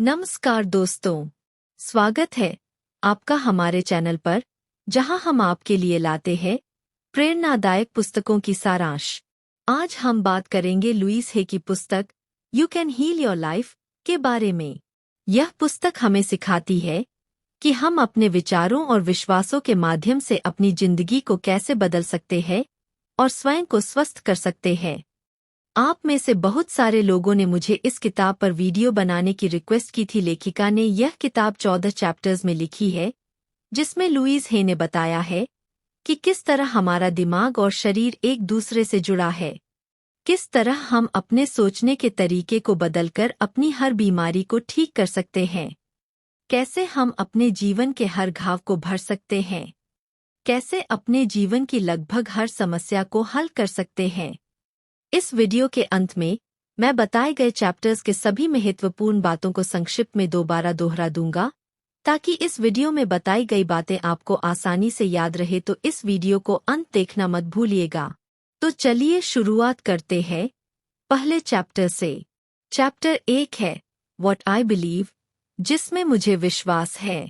नमस्कार दोस्तों, स्वागत है आपका हमारे चैनल पर, जहां हम आपके लिए लाते हैं प्रेरणादायक पुस्तकों की सारांश। आज हम बात करेंगे लुईस हे की पुस्तक you can heal your life के बारे में। यह पुस्तक हमें सिखाती है कि हम अपने विचारों और विश्वासों के माध्यम से अपनी जिंदगी को कैसे बदल सकते हैं और स्वयं को स्वस्थ कर सकते हैं। आप में से बहुत सारे लोगों ने मुझे इस किताब पर वीडियो बनाने की रिक्वेस्ट की थी। लेखिका ने यह किताब 14 चैप्टर्स में लिखी है, जिसमें लुईस हे ने बताया है कि किस तरह हमारा दिमाग और शरीर एक दूसरे से जुड़ा है, किस तरह हम अपने सोचने के तरीके को बदलकर अपनी हर बीमारी को ठीक कर सकते हैं, कैसे हम अपने जीवन के हर घाव को भर सकते हैं, कैसे अपने जीवन की लगभग हर समस्या को हल कर सकते हैं। इस वीडियो के अंत में मैं बताए गए चैप्टर्स के सभी महत्वपूर्ण बातों को संक्षिप्त में दोबारा दोहरा दूंगा, ताकि इस वीडियो में बताई गई बातें आपको आसानी से याद रहे। तो इस वीडियो को अंत देखना मत भूलिएगा। तो चलिए शुरुआत करते हैं पहले चैप्टर से। चैप्टर 1 है व्हाट आई बिलीव, जिसमें मुझे विश्वास है।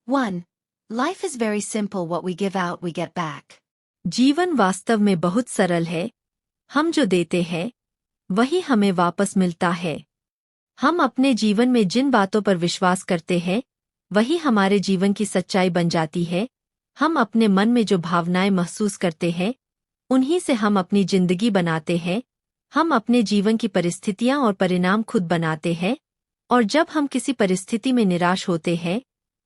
1. Life is very simple. What we give out, we get back. जीवन वास्तव में बहुत सरल है। हम जो देते हैं वही हमें वापस मिलता है। हम अपने जीवन में जिन बातों पर विश्वास करते हैं वही हमारे जीवन की सच्चाई बन जाती है। हम अपने मन में जो भावनाएं महसूस करते हैं उन्हीं से हम अपनी जिंदगी बनाते हैं। हम अपने जीवन की परिस्थितियां और परिणाम खुद बनाते हैं, और जब हम किसी परिस्थिति में निराश होते हैं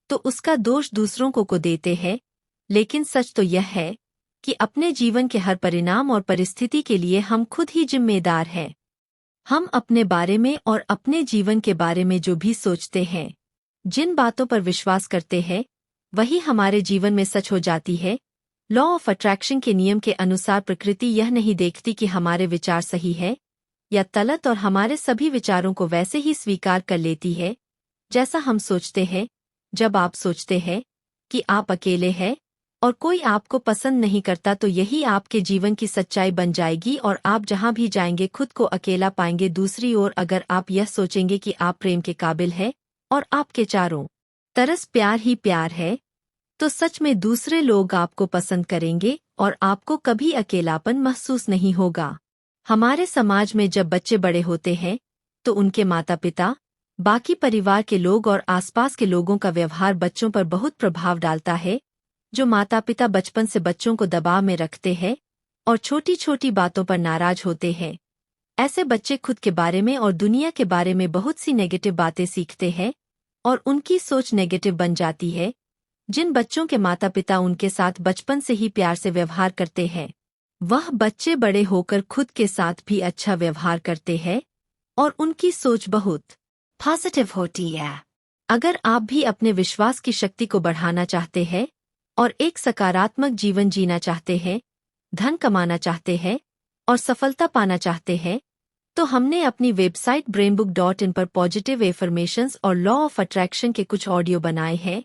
तो उसका दोष दूसरों को देते हैं। लेकिन सच तो यह है कि अपने जीवन के हर परिणाम और परिस्थिति के लिए हम खुद ही जिम्मेदार हैं। हम अपने बारे में और अपने जीवन के बारे में जो भी सोचते हैं, जिन बातों पर विश्वास करते हैं, वही हमारे जीवन में सच हो जाती है। लॉ ऑफ अट्रैक्शन के नियम के अनुसार प्रकृति यह नहीं देखती कि हमारे विचार सही है या गलत, और हमारे सभी विचारों को वैसे ही स्वीकार कर लेती है जैसा हम सोचते हैं। जब आप सोचते हैं कि आप अकेले हैं और कोई आपको पसंद नहीं करता, तो यही आपके जीवन की सच्चाई बन जाएगी और आप जहां भी जाएंगे खुद को अकेला पाएंगे। दूसरी ओर, अगर आप यह सोचेंगे कि आप प्रेम के काबिल हैं और आपके चारों तरफ प्यार ही प्यार है, तो सच में दूसरे लोग आपको पसंद करेंगे और आपको कभी अकेलापन महसूस नहीं होगा। हमारे समाज में जब बच्चे बड़े होते हैं तो उनके माता पिता, बाकी परिवार के लोग और आसपास के लोगों का व्यवहार बच्चों पर बहुत प्रभाव डालता है। जो माता पिता बचपन से बच्चों को दबाव में रखते हैं और छोटी छोटी बातों पर नाराज होते हैं, ऐसे बच्चे खुद के बारे में और दुनिया के बारे में बहुत सी नेगेटिव बातें सीखते हैं और उनकी सोच नेगेटिव बन जाती है। जिन बच्चों के माता पिता उनके साथ बचपन से ही प्यार से व्यवहार करते हैं, वह बच्चे बड़े होकर खुद के साथ भी अच्छा व्यवहार करते हैं और उनकी सोच बहुत पॉजिटिव होती है। अगर आप भी अपने विश्वास की शक्ति को बढ़ाना चाहते हैं और एक सकारात्मक जीवन जीना चाहते हैं, धन कमाना चाहते हैं और सफलता पाना चाहते हैं, तो हमने अपनी वेबसाइट brainbook.in पर पॉजिटिव एफर्मेशंस और लॉ ऑफ अट्रैक्शन के कुछ ऑडियो बनाए हैं।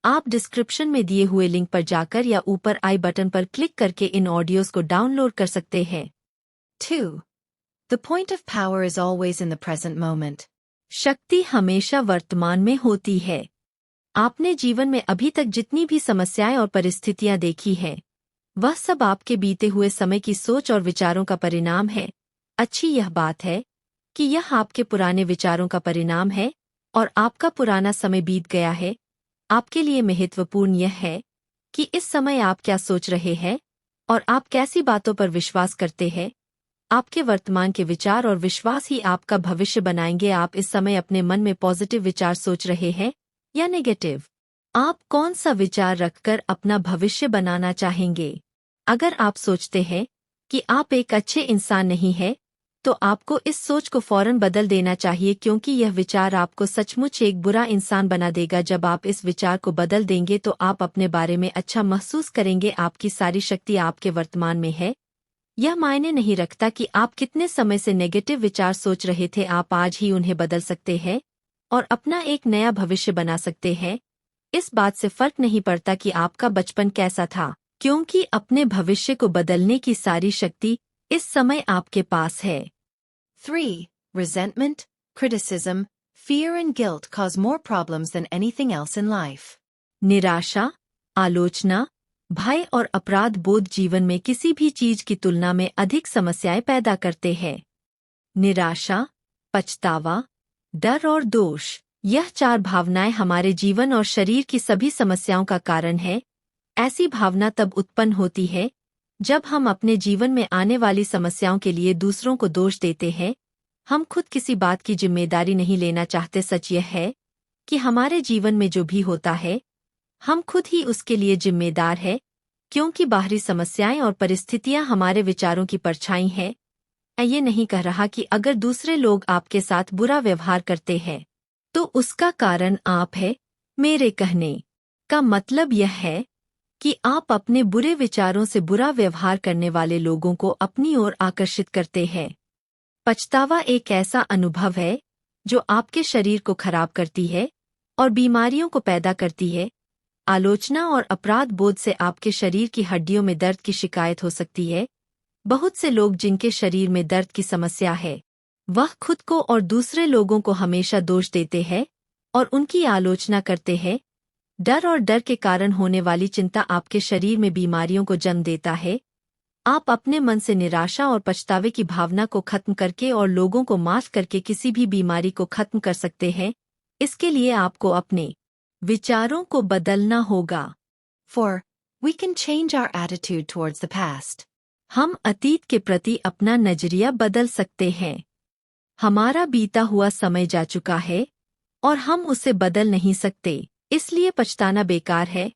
आप डिस्क्रिप्शन में दिए हुए लिंक पर जाकर या ऊपर आई बटन पर क्लिक करके इन ऑडियोज को डाउनलोड कर सकते हैं। 2. The point of power is always in the present moment. शक्ति हमेशा वर्तमान में होती है। आपने जीवन में अभी तक जितनी भी समस्याएं और परिस्थितियां देखी हैं, वह सब आपके बीते हुए समय की सोच और विचारों का परिणाम है। अच्छी यह बात है कि यह आपके पुराने विचारों का परिणाम है और आपका पुराना समय बीत गया है। आपके लिए महत्वपूर्ण यह है कि इस समय आप क्या सोच रहे हैं और आप कैसी बातों पर विश्वास करते हैं। आपके वर्तमान के विचार और विश्वास ही आपका भविष्य बनाएंगे। आप इस समय अपने मन में पॉजिटिव विचार सोच रहे हैं या नेगेटिव? आप कौन सा विचार रखकर अपना भविष्य बनाना चाहेंगे? अगर आप सोचते हैं कि आप एक अच्छे इंसान नहीं हैं, तो आपको इस सोच को फौरन बदल देना चाहिए, क्योंकि यह विचार आपको सचमुच एक बुरा इंसान बना देगा। जब आप इस विचार को बदल देंगे तो आप अपने बारे में अच्छा महसूस करेंगे। आपकी सारी शक्ति आपके वर्तमान में है। यह मायने नहीं रखता कि आप कितने समय से नेगेटिव विचार सोच रहे थे, आप आज ही उन्हें बदल सकते हैं और अपना एक नया भविष्य बना सकते हैं। इस बात से फर्क नहीं पड़ता कि आपका बचपन कैसा था, क्योंकि अपने भविष्य को बदलने की सारी शक्ति इस समय आपके पास है। 3. Resentment, criticism, Fear and guilt cause more problems than anything else in life. निराशा, आलोचना, भय और अपराध बोध जीवन में किसी भी चीज की तुलना में अधिक समस्याएं पैदा करते हैं। निराशा, पछतावा, डर और दोष, यह 4 भावनाएं हमारे जीवन और शरीर की सभी समस्याओं का कारण है। ऐसी भावना तब उत्पन्न होती है जब हम अपने जीवन में आने वाली समस्याओं के लिए दूसरों को दोष देते हैं। हम खुद किसी बात की जिम्मेदारी नहीं लेना चाहते। सच यह है कि हमारे जीवन में जो भी होता है हम खुद ही उसके लिए जिम्मेदार है, क्योंकि बाहरी समस्याएं और परिस्थितियां हमारे विचारों की परछाई हैं। मैं ये नहीं कह रहा कि अगर दूसरे लोग आपके साथ बुरा व्यवहार करते हैं तो उसका कारण आप है। मेरे कहने का मतलब यह है कि आप अपने बुरे विचारों से बुरा व्यवहार करने वाले लोगों को अपनी ओर आकर्षित करते हैं। पछतावा एक ऐसा अनुभव है जो आपके शरीर को खराब करती है और बीमारियों को पैदा करती है। आलोचना और अपराध बोध से आपके शरीर की हड्डियों में दर्द की शिकायत हो सकती है। बहुत से लोग जिनके शरीर में दर्द की समस्या है वह खुद को और दूसरे लोगों को हमेशा दोष देते हैं और उनकी आलोचना करते हैं। डर और डर के कारण होने वाली चिंता आपके शरीर में बीमारियों को जन्म देता है। आप अपने मन से निराशा और पछतावे की भावना को खत्म करके और लोगों को माफ करके किसी भी बीमारी को खत्म कर सकते हैं। इसके लिए आपको अपने विचारों को बदलना होगा। 4. We can change our attitude towards the past. हम अतीत के प्रति अपना नजरिया बदल सकते हैं। हमारा बीता हुआ समय जा चुका है और हम उसे बदल नहीं सकते, इसलिए पछताना बेकार है।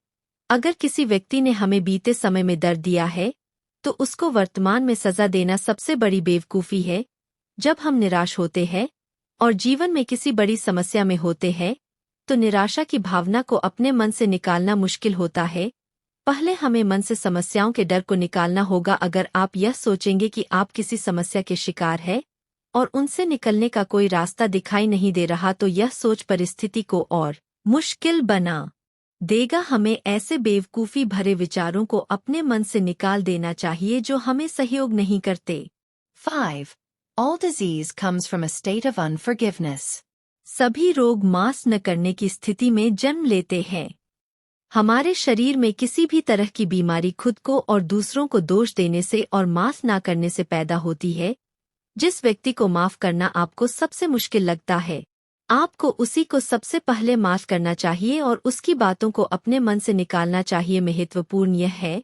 अगर किसी व्यक्ति ने हमें बीते समय में दर्द दिया है तो उसको वर्तमान में सजा देना सबसे बड़ी बेवकूफ़ी है। जब हम निराश होते हैं और जीवन में किसी बड़ी समस्या में होते हैं तो निराशा की भावना को अपने मन से निकालना मुश्किल होता है। पहले हमें मन से समस्याओं के डर को निकालना होगा। अगर आप यह सोचेंगे कि आप किसी समस्या के शिकार हैं और उनसे निकलने का कोई रास्ता दिखाई नहीं दे रहा तो यह सोच परिस्थिति को और मुश्किल बना देगा। हमें ऐसे बेवकूफ़ी भरे विचारों को अपने मन से निकाल देना चाहिए जो हमें सहयोग नहीं करते। 5. All disease comes from a state of unforgiveness. सभी रोग माफ़ न करने की स्थिति में जन्म लेते हैं। हमारे शरीर में किसी भी तरह की बीमारी खुद को और दूसरों को दोष देने से और माफ़ ना करने से पैदा होती है। जिस व्यक्ति को माफ़ करना आपको सबसे मुश्किल लगता है आपको उसी को सबसे पहले माफ़ करना चाहिए और उसकी बातों को अपने मन से निकालना चाहिए। महत्वपूर्ण यह है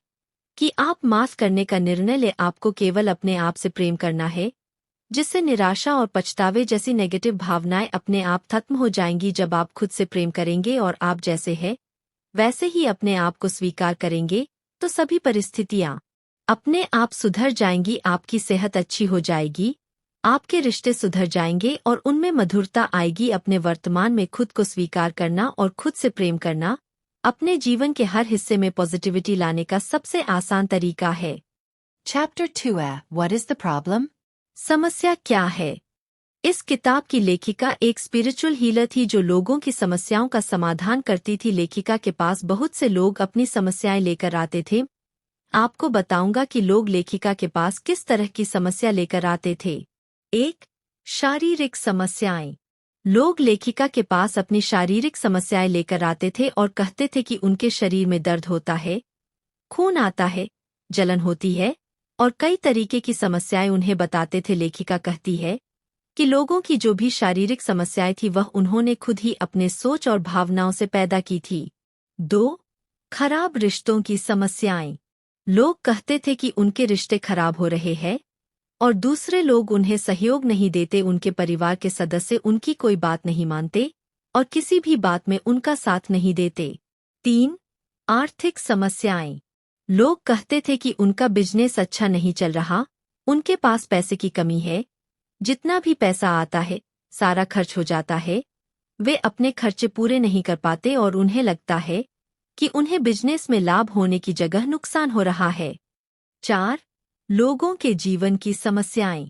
कि आप माफ़ करने का निर्णय ले। आपको केवल अपने आप से प्रेम करना है, जिससे निराशा और पछतावे जैसी नेगेटिव भावनाएं अपने आप खत्म हो जाएंगी। जब आप खुद से प्रेम करेंगे और आप जैसे हैं वैसे ही अपने आप को स्वीकार करेंगे तो सभी परिस्थितियां अपने आप सुधर जाएंगी। आपकी सेहत अच्छी हो जाएगी, आपके रिश्ते सुधर जाएंगे और उनमें मधुरता आएगी। अपने वर्तमान में खुद को स्वीकार करना और खुद से प्रेम करना अपने जीवन के हर हिस्से में पॉजिटिविटी लाने का सबसे आसान तरीका है। Chapter 2. What is the problem? समस्या क्या है? इस किताब की लेखिका एक स्पिरिचुअल हीलर थी जो लोगों की समस्याओं का समाधान करती थी। लेखिका के पास बहुत से लोग अपनी समस्याएं लेकर आते थे। आपको बताऊंगा कि लोग लेखिका के पास किस तरह की समस्या लेकर आते थे। 1. शारीरिक समस्याएं। लोग लेखिका के पास अपनी शारीरिक समस्याएं लेकर आते थे और कहते थे कि उनके शरीर में दर्द होता है, खून आता है, जलन होती है और कई तरीके की समस्याएं उन्हें बताते थे। लेखिका कहती है कि लोगों की जो भी शारीरिक समस्याएं थी वह उन्होंने खुद ही अपने सोच और भावनाओं से पैदा की थी। 2. खराब रिश्तों की समस्याएं। लोग कहते थे कि उनके रिश्ते खराब हो रहे हैं और दूसरे लोग उन्हें सहयोग नहीं देते। उनके परिवार के सदस्य उनकी कोई बात नहीं मानते और किसी भी बात में उनका साथ नहीं देते। 3. आर्थिक समस्याएं। लोग कहते थे कि उनका बिजनेस अच्छा नहीं चल रहा, उनके पास पैसे की कमी है, जितना भी पैसा आता है सारा खर्च हो जाता है, वे अपने खर्चे पूरे नहीं कर पाते और उन्हें लगता है कि उन्हें बिजनेस में लाभ होने की जगह नुकसान हो रहा है। 4. लोगों के जीवन की समस्याएं।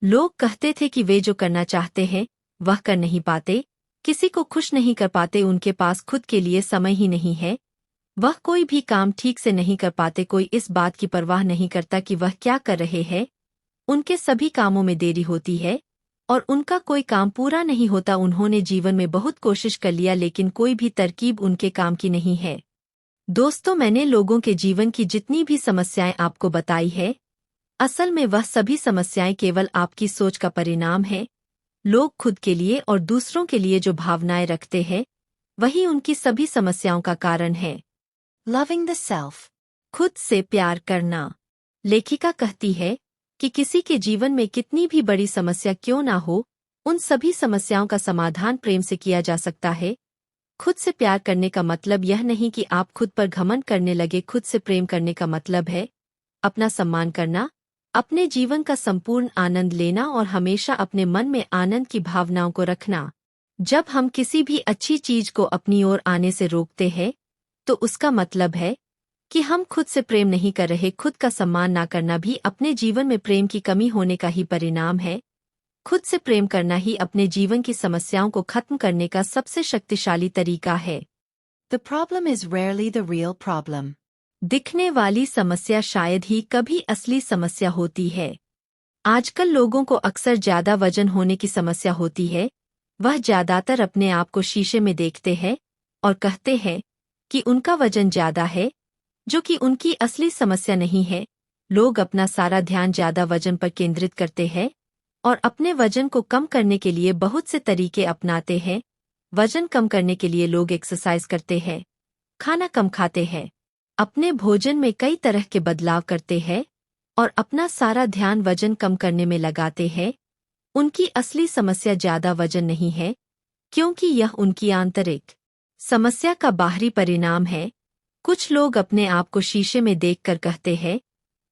लोग कहते थे कि वे जो करना चाहते हैं वह कर नहीं पाते, किसी को खुश नहीं कर पाते, उनके पास खुद के लिए समय ही नहीं है, वह कोई भी काम ठीक से नहीं कर पाते, कोई इस बात की परवाह नहीं करता कि वह क्या कर रहे हैं, उनके सभी कामों में देरी होती है और उनका कोई काम पूरा नहीं होता। उन्होंने जीवन में बहुत कोशिश कर लिया लेकिन कोई भी तरकीब उनके काम की नहीं है। दोस्तों, मैंने लोगों के जीवन की जितनी भी समस्याएं आपको बताई है, असल में वह सभी समस्याएं केवल आपकी सोच का परिणाम है। लोग खुद के लिए और दूसरों के लिए जो भावनाएं रखते हैं, वही उनकी सभी समस्याओं का कारण है। Loving the self. खुद से प्यार करना। लेखिका कहती है कि किसी के जीवन में कितनी भी बड़ी समस्या क्यों ना हो, उन सभी समस्याओं का समाधान प्रेम से किया जा सकता है। खुद से प्यार करने का मतलब यह नहीं कि आप खुद पर घमंड करने लगे। खुद से प्रेम करने का मतलब है अपना सम्मान करना, अपने जीवन का संपूर्ण आनंद लेना और हमेशा अपने मन में आनंद की भावनाओं को रखना। जब हम किसी भी अच्छी चीज को अपनी ओर आने से रोकते हैं, तो उसका मतलब है कि हम खुद से प्रेम नहीं कर रहे। खुद का सम्मान ना करना भी अपने जीवन में प्रेम की कमी होने का ही परिणाम है। खुद से प्रेम करना ही अपने जीवन की समस्याओं को खत्म करने का सबसे शक्तिशाली तरीका है। The problem is rarely the real problem. दिखने वाली समस्या शायद ही कभी असली समस्या होती है। आजकल लोगों को अक्सर ज्यादा वजन होने की समस्या होती है। वह ज्यादातर अपने आप को शीशे में देखते हैं और कहते हैं कि उनका वजन ज्यादा है, जो कि उनकी असली समस्या नहीं है। लोग अपना सारा ध्यान ज्यादा वजन पर केंद्रित करते हैं और अपने वजन को कम करने के लिए बहुत से तरीके अपनाते हैं। वजन कम करने के लिए लोग एक्सरसाइज करते हैं, खाना कम खाते हैं, अपने भोजन में कई तरह के बदलाव करते हैं और अपना सारा ध्यान वजन कम करने में लगाते हैं। उनकी असली समस्या ज्यादा वजन नहीं है, क्योंकि यह उनकी आंतरिक समस्या का बाहरी परिणाम है। कुछ लोग अपने आप को शीशे में देखकर कहते हैं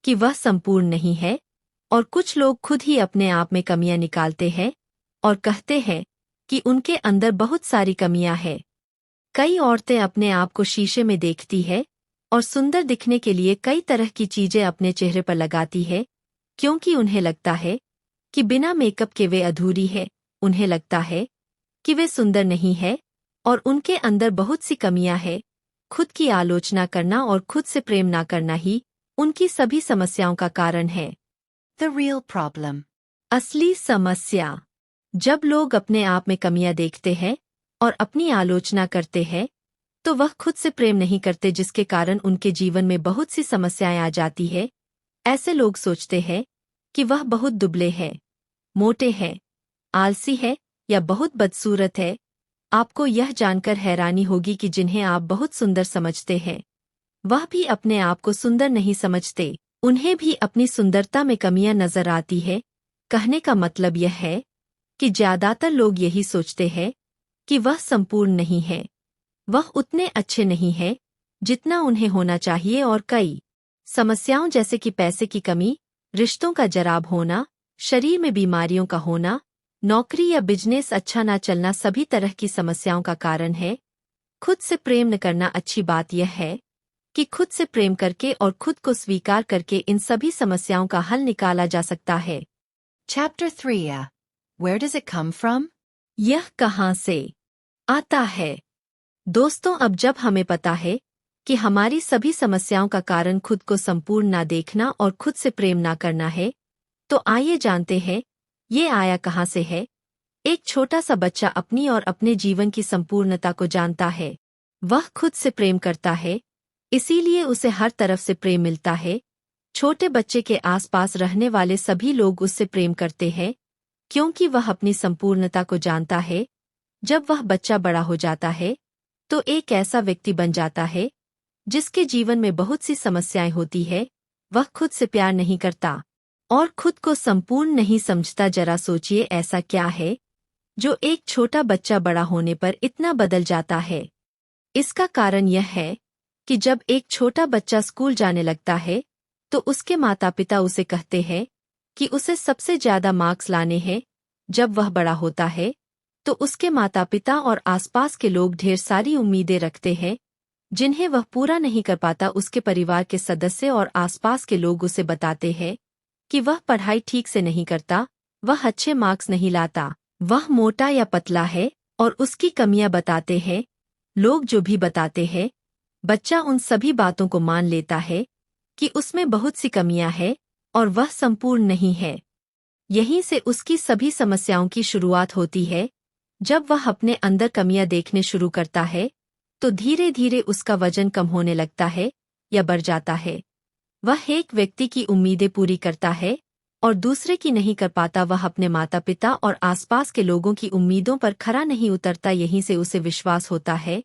कि वह संपूर्ण नहीं है, और कुछ लोग खुद ही अपने आप में कमियां निकालते हैं और कहते हैं कि उनके अंदर बहुत सारी कमियां हैं। कई औरतें अपने आप को शीशे में देखती है और सुंदर दिखने के लिए कई तरह की चीजें अपने चेहरे पर लगाती है, क्योंकि उन्हें लगता है कि बिना मेकअप के वे अधूरी है। उन्हें लगता है कि वे सुंदर नहीं है और उनके अंदर बहुत सी कमियां हैं। खुद की आलोचना करना और खुद से प्रेम ना करना ही उनकी सभी समस्याओं का कारण है। The real problem. असली समस्या। जब लोग अपने आप में कमियां देखते हैं और अपनी आलोचना करते हैं, तो वह खुद से प्रेम नहीं करते, जिसके कारण उनके जीवन में बहुत सी समस्याएं आ जाती है। ऐसे लोग सोचते हैं कि वह बहुत दुबले हैं, मोटे हैं, आलसी है या बहुत बदसूरत है। आपको यह जानकर हैरानी होगी कि जिन्हें आप बहुत सुंदर समझते हैं, वह भी अपने आप को सुंदर नहीं समझते। उन्हें भी अपनी सुंदरता में कमियां नजर आती है। कहने का मतलब यह है कि ज्यादातर लोग यही सोचते हैं कि वह संपूर्ण नहीं है, वह उतने अच्छे नहीं हैं जितना उन्हें होना चाहिए। और कई समस्याओं जैसे कि पैसे की कमी, रिश्तों का जराब होना, शरीर में बीमारियों का होना, नौकरी या बिजनेस अच्छा ना चलना सभी तरह की समस्याओं का कारण है। खुद से प्रेम न करना। अच्छी बात यह है कि खुद से प्रेम करके और खुद को स्वीकार करके इन सभी समस्याओं का हल निकाला जा सकता है। Chapter 3. Where does it come from? यह कहाँ से आता है? दोस्तों, अब जब हमें पता है कि हमारी सभी समस्याओं का कारण खुद को संपूर्ण ना देखना और खुद से प्रेम ना करना है, तो आइए जानते हैं ये आया कहाँ से है। एक छोटा सा बच्चा अपनी और अपने जीवन की संपूर्णता को जानता है। वह खुद से प्रेम करता है, इसीलिए उसे हर तरफ से प्रेम मिलता है। छोटे बच्चे के आसपास रहने वाले सभी लोग उससे प्रेम करते हैं, क्योंकि वह अपनी संपूर्णता को जानता है। जब वह बच्चा बड़ा हो जाता है, तो एक ऐसा व्यक्ति बन जाता है जिसके जीवन में बहुत सी समस्याएं होती है। वह खुद से प्यार नहीं करता और खुद को संपूर्ण नहीं समझता। जरा सोचिए, ऐसा क्या है जो एक छोटा बच्चा बड़ा होने पर इतना बदल जाता है? इसका कारण यह है कि जब एक छोटा बच्चा स्कूल जाने लगता है, तो उसके माता पिता उसे कहते हैं कि उसे सबसे ज्यादा मार्क्स लाने हैं। जब वह बड़ा होता है, तो उसके माता पिता और आसपास के लोग ढेर सारी उम्मीदें रखते हैं, जिन्हें वह पूरा नहीं कर पाता। उसके परिवार के सदस्य और आसपास के लोग उसे बताते हैं कि वह पढ़ाई ठीक से नहीं करता, वह अच्छे मार्क्स नहीं लाता, वह मोटा या पतला है, और उसकी कमियां बताते हैं। लोग जो भी बताते हैं, बच्चा उन सभी बातों को मान लेता है कि उसमें बहुत सी कमियां हैं और वह संपूर्ण नहीं है। यहीं से उसकी सभी समस्याओं की शुरुआत होती है। जब वह अपने अंदर कमियां देखने शुरू करता है तो धीरे धीरे उसका वजन कम होने लगता है या बढ़ जाता है। वह एक व्यक्ति की उम्मीदें पूरी करता है और दूसरे की नहीं कर पाता। वह अपने माता पिता और आसपास के लोगों की उम्मीदों पर खरा नहीं उतरता। यहीं से उसे विश्वास होता है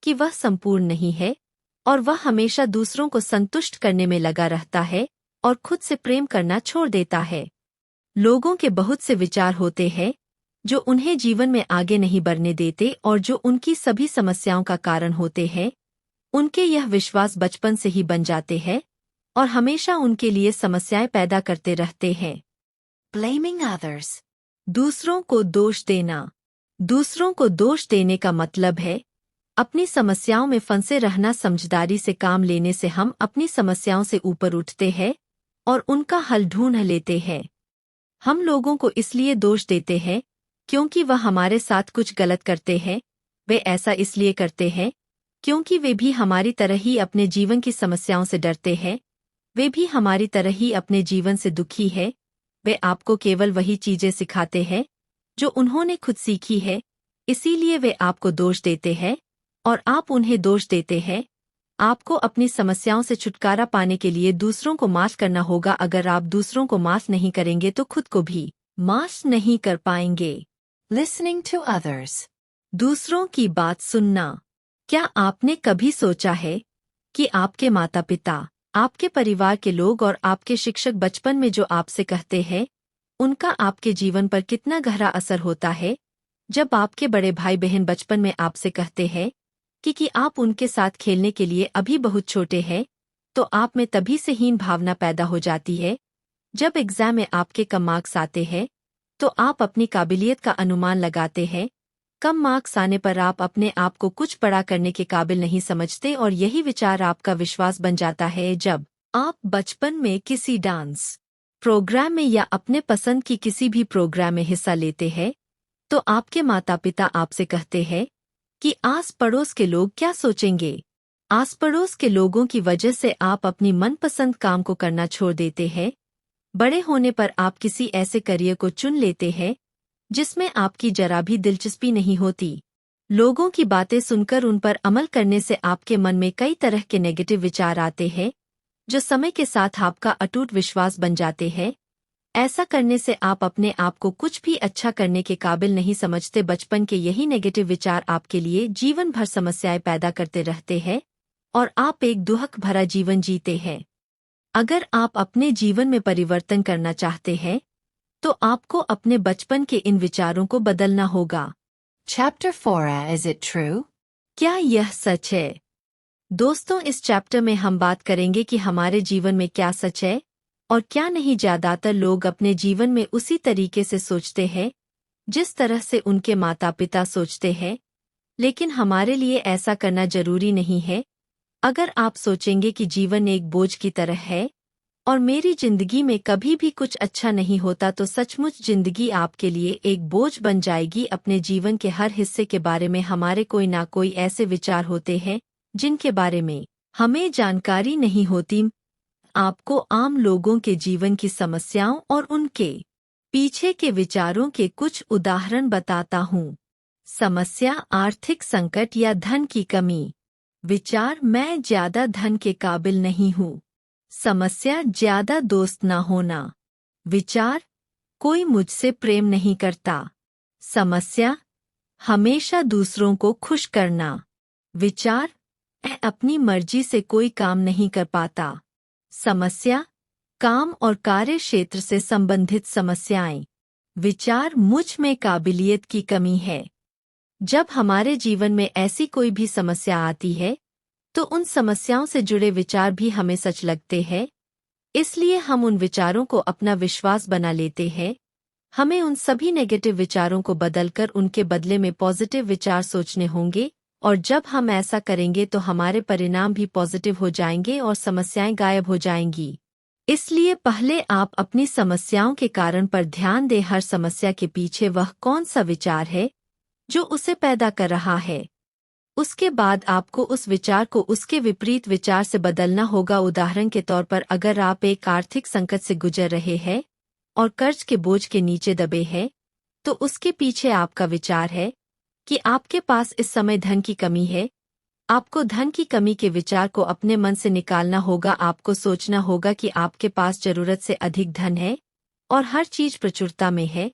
कि वह संपूर्ण नहीं है और वह हमेशा दूसरों को संतुष्ट करने में लगा रहता है और खुद से प्रेम करना छोड़ देता है। लोगों के बहुत से विचार होते हैं जो उन्हें जीवन में आगे नहीं बढ़ने देते और जो उनकी सभी समस्याओं का कारण होते हैं। उनके यह विश्वास बचपन से ही बन जाते हैं और हमेशा उनके लिए समस्याएं पैदा करते रहते हैं। Blaming others. दूसरों को दोष देना। दूसरों को दोष देने का मतलब है अपनी समस्याओं में फंसे रहना। समझदारी से काम लेने से हम अपनी समस्याओं से ऊपर उठते हैं और उनका हल ढूंढ लेते हैं। हम लोगों को इसलिए दोष देते हैं क्योंकि वह हमारे साथ कुछ गलत करते हैं। वे ऐसा इसलिए करते हैं क्योंकि वे भी हमारी तरह ही अपने जीवन की समस्याओं से डरते हैं। वे भी हमारी तरह ही अपने जीवन से दुखी है। वे आपको केवल वही चीजें सिखाते हैं जो उन्होंने खुद सीखी है, इसीलिए वे आपको दोष देते हैं और आप उन्हें दोष देते हैं। आपको अपनी समस्याओं से छुटकारा पाने के लिए दूसरों को माफ करना होगा। अगर आप दूसरों को माफ नहीं करेंगे तो खुद को भी माफ नहीं कर पाएंगे। Listening to others. दूसरों की बात सुनना। क्या आपने कभी सोचा है कि आपके माता पिता, आपके परिवार के लोग और आपके शिक्षक बचपन में जो आपसे कहते हैं उनका आपके जीवन पर कितना गहरा असर होता है? जब आपके बड़े भाई बहन बचपन में आपसे कहते हैं कि आप उनके साथ खेलने के लिए अभी बहुत छोटे हैं, तो आप में तभी से हीन भावना पैदा हो जाती है। जब एग्जाम में आपके कम मार्क्स आते हैं तो आप अपनी काबिलियत का अनुमान लगाते हैं। कम मार्क्स आने पर आप अपने आप को कुछ बड़ा करने के काबिल नहीं समझते और यही विचार आपका विश्वास बन जाता है। जब आप बचपन में किसी डांस प्रोग्राम में या अपने पसंद की किसी भी प्रोग्राम में हिस्सा लेते हैं तो आपके माता पिता आपसे कहते हैं कि आस पड़ोस के लोग क्या सोचेंगे। आस पड़ोस के लोगों की वजह से आप अपनी मनपसंद काम को करना छोड़ देते हैं। बड़े होने पर आप किसी ऐसे करियर को चुन लेते हैं जिसमें आपकी जरा भी दिलचस्पी नहीं होती। लोगों की बातें सुनकर उन पर अमल करने से आपके मन में कई तरह के नेगेटिव विचार आते हैं जो समय के साथ आपका अटूट विश्वास बन जाते हैं। ऐसा करने से आप अपने आप को कुछ भी अच्छा करने के काबिल नहीं समझते। बचपन के यही नेगेटिव विचार आपके लिए जीवन भर समस्याएं पैदा करते रहते हैं और आप एक दुहक भरा जीवन जीते हैं। अगर आप अपने जीवन में परिवर्तन करना चाहते हैं तो आपको अपने बचपन के इन विचारों को बदलना होगा। Chapter 4. Is it true? क्या यह सच है? दोस्तों, इस चैप्टर में हम बात करेंगे कि हमारे जीवन में क्या सच है और क्या नहीं। ज्यादातर लोग अपने जीवन में उसी तरीके से सोचते हैं जिस तरह से उनके माता पिता सोचते हैं, लेकिन हमारे लिए ऐसा करना जरूरी नहीं है। अगर आप सोचेंगे कि जीवन एक बोझ की तरह है और मेरी जिंदगी में कभी भी कुछ अच्छा नहीं होता, तो सचमुच जिंदगी आपके लिए एक बोझ बन जाएगी। अपने जीवन के हर हिस्से के बारे में हमारे कोई ना कोई ऐसे विचार होते हैं जिनके बारे में हमें जानकारी नहीं होती। आपको आम लोगों के जीवन की समस्याओं और उनके पीछे के विचारों के कुछ उदाहरण बताता हूँ। समस्या, आर्थिक संकट या धन की कमी। विचार, मैं ज्यादा धन के काबिल नहीं हूँ। समस्या, ज्यादा दोस्त न होना। विचार, कोई मुझसे प्रेम नहीं करता। समस्या, हमेशा दूसरों को खुश करना। विचार, मैं अपनी मर्जी से कोई काम नहीं कर पाता। समस्या, काम और कार्य क्षेत्र से संबंधित समस्याएं। विचार, मुझ में काबिलियत की कमी है। जब हमारे जीवन में ऐसी कोई भी समस्या आती है तो उन समस्याओं से जुड़े विचार भी हमें सच लगते हैं, इसलिए हम उन विचारों को अपना विश्वास बना लेते हैं। हमें उन सभी नेगेटिव विचारों को बदलकर उनके बदले में पॉजिटिव विचार सोचने होंगे और जब हम ऐसा करेंगे तो हमारे परिणाम भी पॉजिटिव हो जाएंगे और समस्याएं गायब हो जाएंगी। इसलिए पहले आप अपनी समस्याओं के कारण पर ध्यान दें। हर समस्या के पीछे वह कौन सा विचार है जो उसे पैदा कर रहा है। उसके बाद आपको उस विचार को उसके विपरीत विचार से बदलना होगा। उदाहरण के तौर पर, अगर आप एक आर्थिक संकट से गुजर रहे हैं और कर्ज के बोझ के नीचे दबे है, तो उसके पीछे आपका विचार है कि आपके पास इस समय धन की कमी है। आपको धन की कमी के विचार को अपने मन से निकालना होगा। आपको सोचना होगा कि आपके पास जरूरत से अधिक धन है और हर चीज प्रचुरता में है।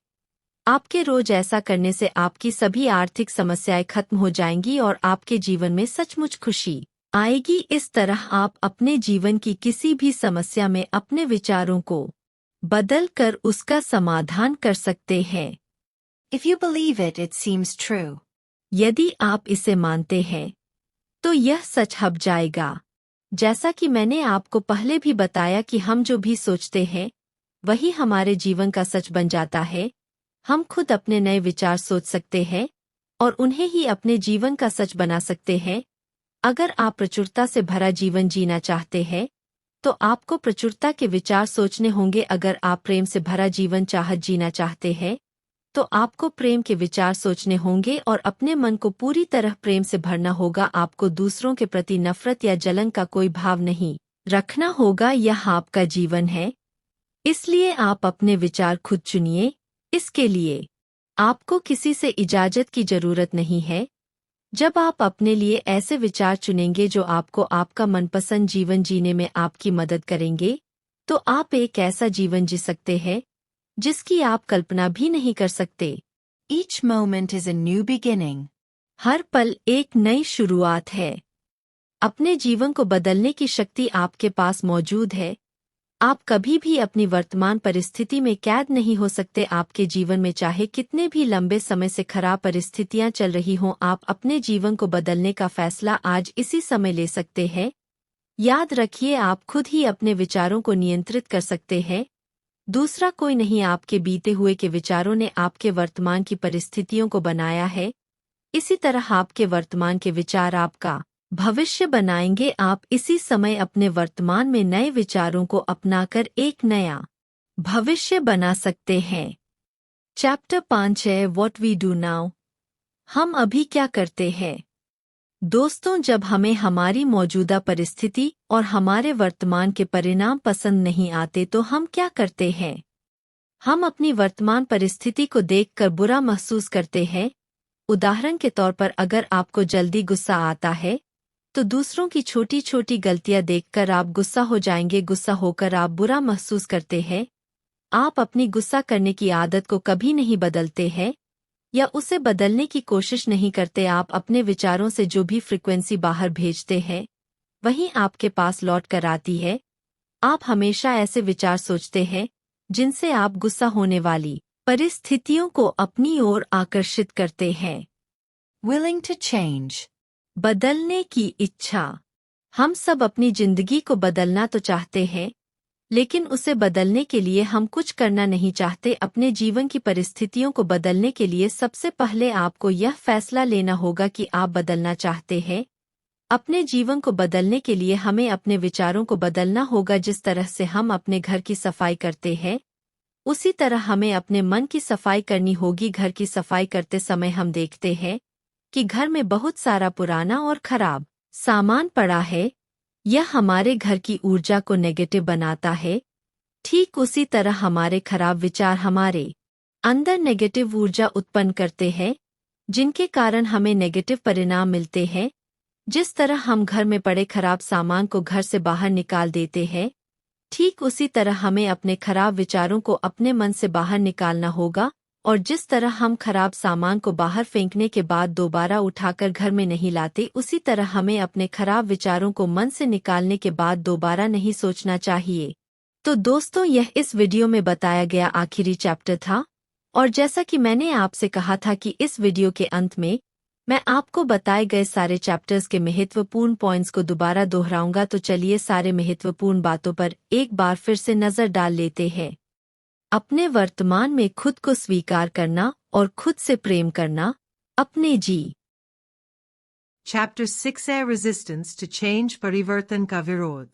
आपके रोज ऐसा करने से आपकी सभी आर्थिक समस्याएं खत्म हो जाएंगी और आपके जीवन में सचमुच खुशी आएगी। इस तरह आप अपने जीवन की किसी भी समस्या में अपने विचारों को बदल कर उसका समाधान कर सकते हैं। If you believe it, it seems true. यदि आप इसे मानते हैं तो यह सच हब जाएगा। जैसा कि मैंने आपको पहले भी बताया कि हम जो भी सोचते हैं वही हमारे जीवन का सच बन जाता है। हम खुद अपने नए विचार सोच सकते हैं और उन्हें ही अपने जीवन का सच बना सकते हैं। अगर आप प्रचुरता से भरा जीवन जीना चाहते हैं तो आपको प्रचुरता के विचार सोचने होंगे। अगर आप प्रेम से भरा जीवन चाहत जीना चाहते हैं तो आपको प्रेम के विचार सोचने होंगे और अपने मन को पूरी तरह प्रेम से भरना होगा। आपको दूसरों के प्रति नफरत या जलन का कोई भाव नहीं रखना होगा। यह आपका जीवन है, इसलिए आप अपने विचार खुद चुनिए। इसके लिए आपको किसी से इजाजत की जरूरत नहीं है। जब आप अपने लिए ऐसे विचार चुनेंगे जो आपको आपका मनपसंद जीवन जीने में आपकी मदद करेंगे, तो आप एक ऐसा जीवन जी सकते हैं जिसकी आप कल्पना भी नहीं कर सकते। Each moment is a new beginning. हर पल एक नई शुरुआत है। अपने जीवन को बदलने की शक्ति आपके पास मौजूद है। आप कभी भी अपनी वर्तमान परिस्थिति में कैद नहीं हो सकते। आपके जीवन में चाहे कितने भी लंबे समय से खराब परिस्थितियां चल रही हों, आप अपने जीवन को बदलने का फैसला आज इसी समय ले सकते हैं। याद रखिए, आप खुद ही अपने विचारों को नियंत्रित कर सकते हैं। दूसरा कोई नहीं। आपके बीते हुए के विचारों ने आपके वर्तमान की परिस्थितियों को बनाया है। इसी तरह आपके वर्तमान के विचार आपका भविष्य बनाएंगे। आप इसी समय अपने वर्तमान में नए विचारों को अपनाकर एक नया भविष्य बना सकते हैं। चैप्टर 5 है व्हाट वी डू नाउ। हम अभी क्या करते हैं। दोस्तों, जब हमें हमारी मौजूदा परिस्थिति और हमारे वर्तमान के परिणाम पसंद नहीं आते तो हम क्या करते हैं। हम अपनी वर्तमान परिस्थिति को देखकर बुरा महसूस करते हैं। उदाहरण के तौर पर, अगर आपको जल्दी गुस्सा आता है तो दूसरों की छोटी छोटी गलतियां देखकर आप गुस्सा हो जाएंगे। गुस्सा होकर आप बुरा महसूस करते हैं। आप अपनी गुस्सा करने की आदत को कभी नहीं बदलते हैं या उसे बदलने की कोशिश नहीं करते। आप अपने विचारों से जो भी फ्रीक्वेंसी बाहर भेजते हैं वही आपके पास लौट कर आती है। आप हमेशा ऐसे विचार सोचते हैं जिनसे आप गुस्सा होने वाली परिस्थितियों को अपनी ओर आकर्षित करते हैं। Willing to change. बदलने की इच्छा। हम सब अपनी जिंदगी को बदलना तो चाहते हैं, लेकिन उसे बदलने के लिए हम कुछ करना नहीं चाहते। अपने जीवन की परिस्थितियों को बदलने के लिए सबसे पहले आपको यह फैसला लेना होगा कि आप बदलना चाहते हैं। अपने जीवन को बदलने के लिए हमें अपने विचारों को बदलना होगा। जिस तरह से हम अपने घर की सफाई करते हैं, उसी तरह हमें अपने मन की सफाई करनी होगी। घर की सफाई करते समय हम देखते हैं कि घर में बहुत सारा पुराना और खराब सामान पड़ा है। यह हमारे घर की ऊर्जा को नेगेटिव बनाता है। ठीक उसी तरह हमारे खराब विचार हमारे अंदर नेगेटिव ऊर्जा उत्पन्न करते हैं, जिनके कारण हमें नेगेटिव परिणाम मिलते हैं। जिस तरह हम घर में पड़े खराब सामान को घर से बाहर निकाल देते हैं, ठीक उसी तरह हमें अपने खराब विचारों को अपने मन से बाहर निकालना होगा। और जिस तरह हम खराब सामान को बाहर फेंकने के बाद दोबारा उठाकर घर में नहीं लाते, उसी तरह हमें अपने खराब विचारों को मन से निकालने के बाद दोबारा नहीं सोचना चाहिए। तो दोस्तों, यह इस वीडियो में बताया गया आखिरी चैप्टर था। और जैसा कि मैंने आपसे कहा था कि इस वीडियो के अंत में मैं आपको बताए गए सारे चैप्टर्स के महत्वपूर्ण पॉइंट्स को दोबारा दोहराऊंगा। तो चलिए सारे महत्वपूर्ण बातों पर एक बार फिर से नजर डाल लेते हैं। अपने वर्तमान में खुद को स्वीकार करना और खुद से प्रेम करना। अपने जी। Chapter 6 है Resistance to Change, परिवर्तन का विरोध।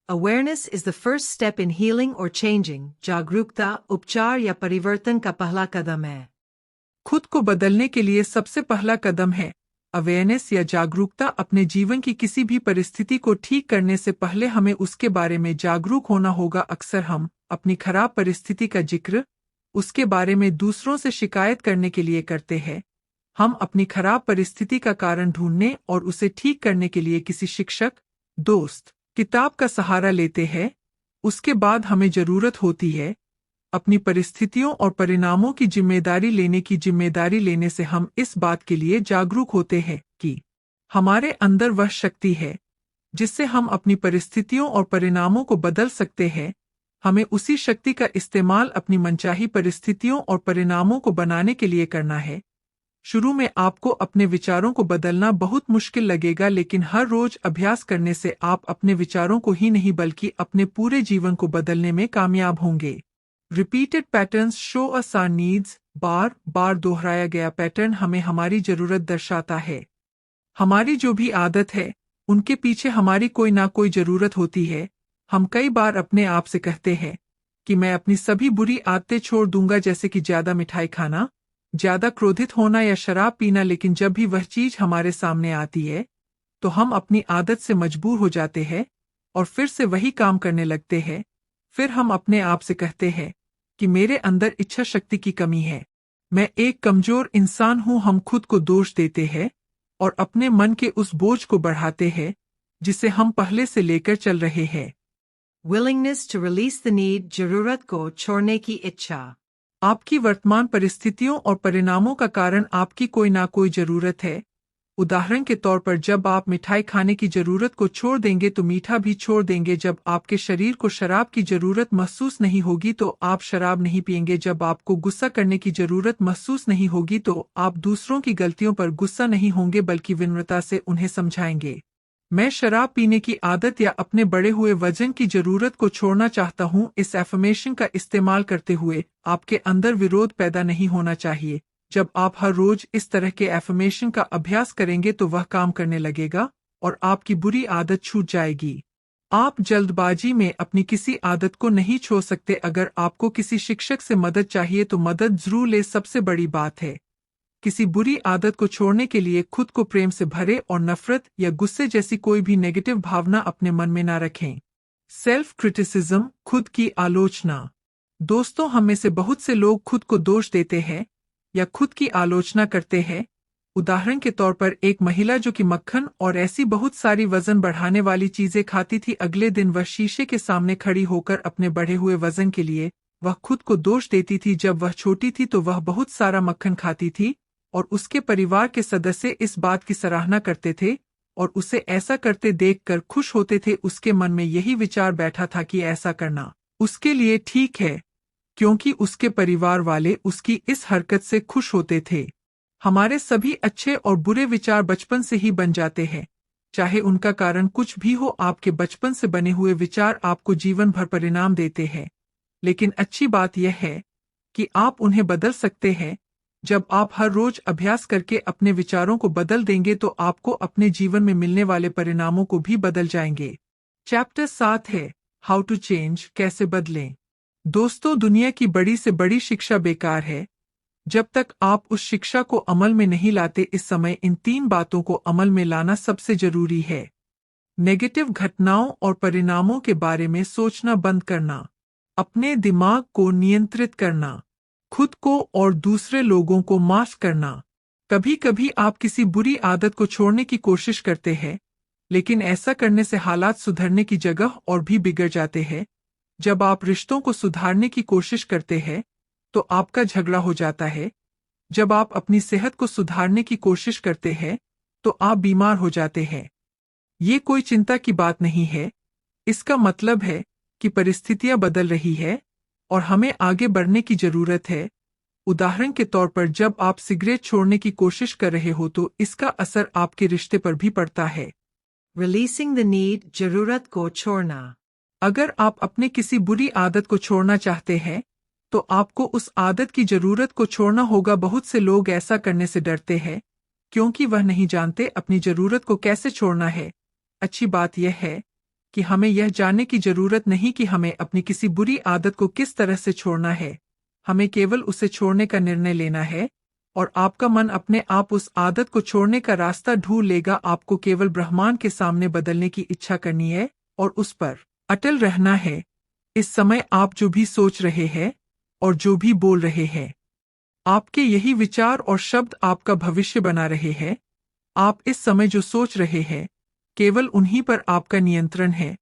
Awareness is the first step in healing or changing. जागरूकता उपचार या परिवर्तन का पहला कदम है। खुद को बदलने के लिए सबसे पहला कदम है अवेयरनेस या जागरूकता अपने जीवन की किसी भी परिस्थिति को ठीक करने से पहले हमें उसके बारे में जागरूक होना होगा। अक्सर हम अपनी खराब परिस्थिति का जिक्र उसके बारे में दूसरों से शिकायत करने के लिए करते हैं। हम अपनी खराब परिस्थिति का कारण ढूंढने और उसे ठीक करने के लिए किसी शिक्षक, दोस्त, किताब का सहारा लेते हैं। उसके बाद हमें जरूरत होती है अपनी परिस्थितियों और परिणामों की जिम्मेदारी लेने की। जिम्मेदारी लेने से हम इस बात के लिए जागरूक होते हैं कि हमारे अंदर वह शक्ति है जिससे हम अपनी परिस्थितियों और परिणामों को बदल सकते हैं। हमें उसी शक्ति का इस्तेमाल अपनी मनचाही परिस्थितियों और परिणामों को बनाने के लिए करना है। शुरू में आपको अपने विचारों को बदलना बहुत मुश्किल लगेगा, लेकिन हर रोज अभ्यास करने से आप अपने विचारों को ही नहीं बल्कि अपने पूरे जीवन को बदलने में कामयाब होंगे। Repeated patterns show us our needs. बार बार दोहराया गया पैटर्न हमें हमारी जरूरत दर्शाता है। हमारी जो भी आदत है उनके पीछे हमारी कोई ना कोई जरूरत होती है। हम कई बार अपने आप से कहते हैं कि मैं अपनी सभी बुरी आदतें छोड़ दूंगा, जैसे कि ज्यादा मिठाई खाना, ज्यादा क्रोधित होना या शराब पीना। लेकिन जब भी वह चीज हमारे सामने आती है तो हम अपनी आदत से मजबूर हो जाते हैं और फिर से वही काम करने लगते हैं। फिर हम अपने आप से कहते हैं कि मेरे अंदर इच्छा शक्ति की कमी है, मैं एक कमजोर इंसान हूं। हम खुद को दोष देते हैं और अपने मन के उस बोझ को बढ़ाते हैं जिसे हम पहले से लेकर चल रहे हैं। Willingness to release the need, जरूरत को छोड़ने की इच्छा। आपकी वर्तमान परिस्थितियों और परिणामों का कारण आपकी कोई ना कोई जरूरत है। उदाहरण के तौर पर जब आप मिठाई खाने की जरूरत को छोड़ देंगे तो मीठा भी छोड़ देंगे। जब आपके शरीर को शराब की जरूरत महसूस नहीं होगी तो आप शराब नहीं पिएंगे। जब आपको गुस्सा करने की जरूरत महसूस नहीं होगी तो आप दूसरों की गलतियों पर गुस्सा नहीं होंगे बल्कि विनम्रता से उन्हें समझाएंगे। मैं शराब पीने की आदत या अपने बढ़े हुए वजन की जरूरत को छोड़ना चाहता हूं। इस एफर्मेशन का इस्तेमाल करते हुए आपके अंदर विरोध पैदा नहीं होना चाहिए। जब आप हर रोज इस तरह के एफर्मेशन का अभ्यास करेंगे तो वह काम करने लगेगा और आपकी बुरी आदत छूट जाएगी। आप जल्दबाजी में अपनी किसी आदत को नहीं छोड़ सकते। अगर आपको किसी शिक्षक से मदद चाहिए तो मदद जरूर ले। सबसे बड़ी बात है किसी बुरी आदत को छोड़ने के लिए खुद को प्रेम से भरे और नफरत या गुस्से जैसी कोई भी नेगेटिव भावना अपने मन में ना रखें। सेल्फ क्रिटिसिज्म, खुद की आलोचना। दोस्तों, हम में से बहुत से लोग खुद को दोष देते हैं या खुद की आलोचना करते हैं। उदाहरण के तौर पर एक महिला जो कि मक्खन और ऐसी बहुत सारी वजन बढ़ाने वाली चीजें खाती थी, अगले दिन वह शीशे के सामने खड़ी होकर अपने बढ़े हुए वजन के लिए वह खुद को दोष देती थी। जब वह छोटी थी तो वह बहुत सारा मक्खन खाती थी और उसके परिवार के सदस्य इस बात की सराहना करते थे और उसे ऐसा करते देखकर खुश होते थे। उसके मन में यही विचार बैठा था कि ऐसा करना उसके लिए ठीक है क्योंकि उसके परिवार वाले उसकी इस हरकत से खुश होते थे। हमारे सभी अच्छे और बुरे विचार बचपन से ही बन जाते हैं, चाहे उनका कारण कुछ भी हो। आपके बचपन से बने हुए विचार आपको जीवन भर परिणाम देते हैं, लेकिन अच्छी बात यह है कि आप उन्हें बदल सकते हैं। जब आप हर रोज अभ्यास करके अपने विचारों को बदल देंगे तो आपको अपने जीवन में मिलने वाले परिणामों को भी बदल जाएंगे। चैप्टर 7 है हाउ टू चेंज, कैसे बदलें। दोस्तों, दुनिया की बड़ी से बड़ी शिक्षा बेकार है जब तक आप उस शिक्षा को अमल में नहीं लाते। इस समय इन 3 बातों को अमल में लाना सबसे जरूरी है। नेगेटिव घटनाओं और परिणामों के बारे में सोचना बंद करना, अपने दिमाग को नियंत्रित करना, खुद को और दूसरे लोगों को माफ करना। कभी कभी आप किसी बुरी आदत को छोड़ने की कोशिश करते हैं, लेकिन ऐसा करने से हालात सुधरने की जगह और भी बिगड़ जाते हैं। जब आप रिश्तों को सुधारने की कोशिश करते हैं तो आपका झगड़ा हो जाता है। जब आप अपनी सेहत को सुधारने की कोशिश करते हैं तो आप बीमार हो जाते हैं। ये कोई चिंता की बात नहीं है। इसका मतलब है कि परिस्थितियां बदल रही है और हमें आगे बढ़ने की जरूरत है। उदाहरण के तौर पर जब आप सिगरेट छोड़ने की कोशिश कर रहे हो तो इसका असर आपके रिश्ते पर भी पड़ता है। Releasing the need, जरूरत को छोड़ना। अगर आप अपने किसी बुरी आदत को छोड़ना चाहते हैं तो आपको उस आदत की जरूरत को छोड़ना होगा। बहुत से लोग ऐसा करने से डरते हैं क्योंकि वह नहीं जानते अपनी जरूरत को कैसे छोड़ना है। अच्छी बात यह है कि हमें यह जानने की जरूरत नहीं कि हमें अपनी किसी बुरी आदत को किस तरह से छोड़ना है। हमें केवल उसे छोड़ने का निर्णय लेना है और आपका मन अपने आप उस आदत को छोड़ने का रास्ता ढूंढ लेगा। आपको केवल ब्रह्मांड के सामने बदलने की इच्छा करनी है और उस पर अटल रहना है। इस समय आप जो भी सोच रहे हैं और जो भी बोल रहे हैं, आपके यही विचार और शब्द आपका भविष्य बना रहे हैं। आप इस समय जो सोच रहे हैं, केवल उन्हीं पर आपका नियंत्रण है,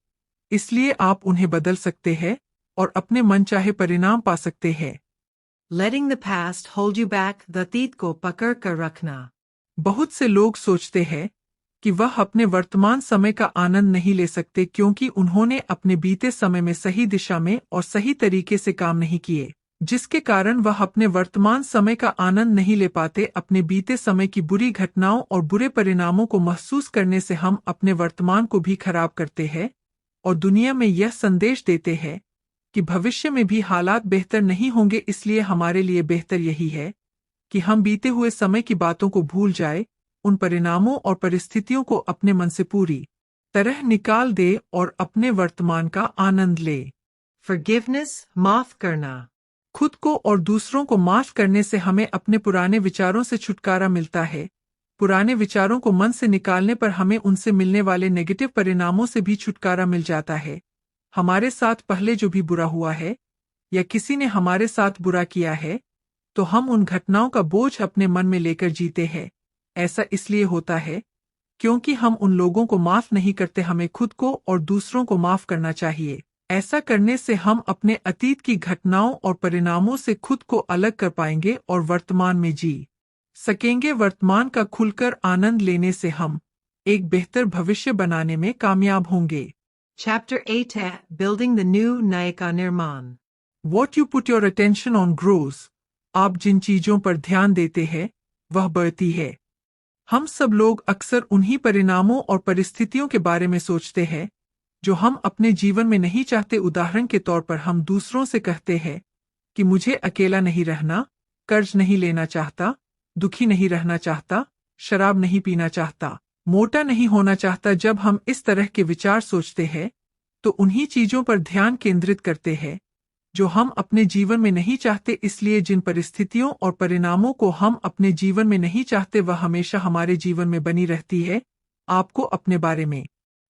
इसलिए आप उन्हें बदल सकते हैं और अपने मनचाहे परिणाम पा सकते हैं। Letting the past hold you back, the अतीत को पकड़ कर रखना। बहुत से लोग सोचते हैं कि वह अपने वर्तमान समय का आनंद नहीं ले सकते क्योंकि उन्होंने अपने बीते समय में सही दिशा में और सही तरीके से काम नहीं किए, जिसके कारण वह अपने वर्तमान समय का आनंद नहीं ले पाते। अपने बीते समय की बुरी घटनाओं और बुरे परिणामों को महसूस करने से हम अपने वर्तमान को भी खराब करते हैं और दुनिया में यह संदेश देते हैं कि भविष्य में भी हालात बेहतर नहीं होंगे। इसलिए हमारे लिए बेहतर यही है कि हम बीते हुए समय की बातों को भूल जाए, उन परिणामों और परिस्थितियों को अपने मन से पूरी तरह निकाल दे और अपने वर्तमान का आनंद ले। Forgiveness, माफ करना। खुद को और दूसरों को माफ करने से हमें अपने पुराने विचारों से छुटकारा मिलता है। पुराने विचारों को मन से निकालने पर हमें उनसे मिलने वाले नेगेटिव परिणामों से भी छुटकारा मिल जाता है। हमारे साथ पहले जो भी बुरा हुआ है या किसी ने हमारे साथ बुरा किया है, तो हम उन घटनाओं का बोझ अपने मन में लेकर जीते हैं। ऐसा इसलिए होता है क्योंकि हम उन लोगों को माफ नहीं करते। हमें खुद को और दूसरों को माफ करना चाहिए। ऐसा करने से हम अपने अतीत की घटनाओं और परिणामों से खुद को अलग कर पाएंगे और वर्तमान में जी सकेंगे। वर्तमान का खुलकर आनंद लेने से हम एक बेहतर भविष्य बनाने में कामयाब होंगे। Chapter 8 है Building the New, नए का निर्माण। What you put your attention on grows। आप जिन चीजों पर ध्यान देते हैं वह बढ़ती है। हम सब लोग अक्सर उन्हीं परिणामों और परिस्थितियों के बारे में सोचते हैं जो हम अपने जीवन में नहीं चाहते। उदाहरण के तौर पर हम दूसरों से कहते हैं कि मुझे अकेला नहीं रहना, कर्ज नहीं लेना चाहता, दुखी नहीं रहना चाहता, शराब नहीं पीना चाहता, मोटा नहीं होना चाहता। जब हम इस तरह के विचार सोचते हैं तो उन्हीं चीजों पर ध्यान केंद्रित करते हैं जो हम अपने जीवन में नहीं चाहते। इसलिए जिन परिस्थितियों और परिणामों को हम अपने जीवन में नहीं चाहते वह हमेशा हमारे जीवन में बनी रहती है। आपको अपने बारे में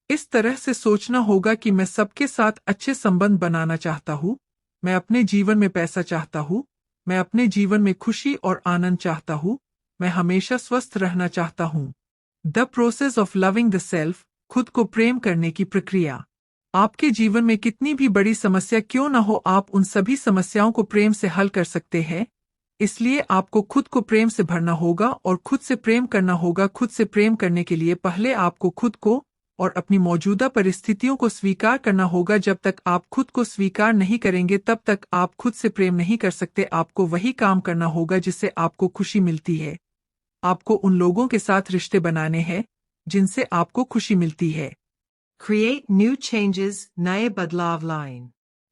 इस तरह से सोचना होगा कि मैं सबके साथ अच्छे संबंध बनाना चाहता हूँ, मैं अपने जीवन में पैसा चाहता हूँ, मैं अपने जीवन में खुशी और आनंद चाहता हूँ, मैं हमेशा स्वस्थ रहना चाहता हूँ। The process of loving the self, खुद को प्रेम करने की प्रक्रिया। आपके जीवन में कितनी भी बड़ी समस्या क्यों न हो, आप उन सभी समस्याओं को प्रेम से हल कर सकते हैं। इसलिए आपको खुद को प्रेम से भरना होगा और खुद से प्रेम करना होगा। खुद से प्रेम करने के लिए पहले आपको खुद को और अपनी मौजूदा परिस्थितियों को स्वीकार करना होगा। जब तक आप खुद को स्वीकार नहीं करेंगे तब तक आप खुद से प्रेम नहीं कर सकते। आपको वही काम करना होगा जिससे आपको खुशी मिलती है। आपको उन लोगों के साथ रिश्ते बनाने हैं जिनसे आपको खुशी मिलती है। Create new changes, नए बदलाव लाइन।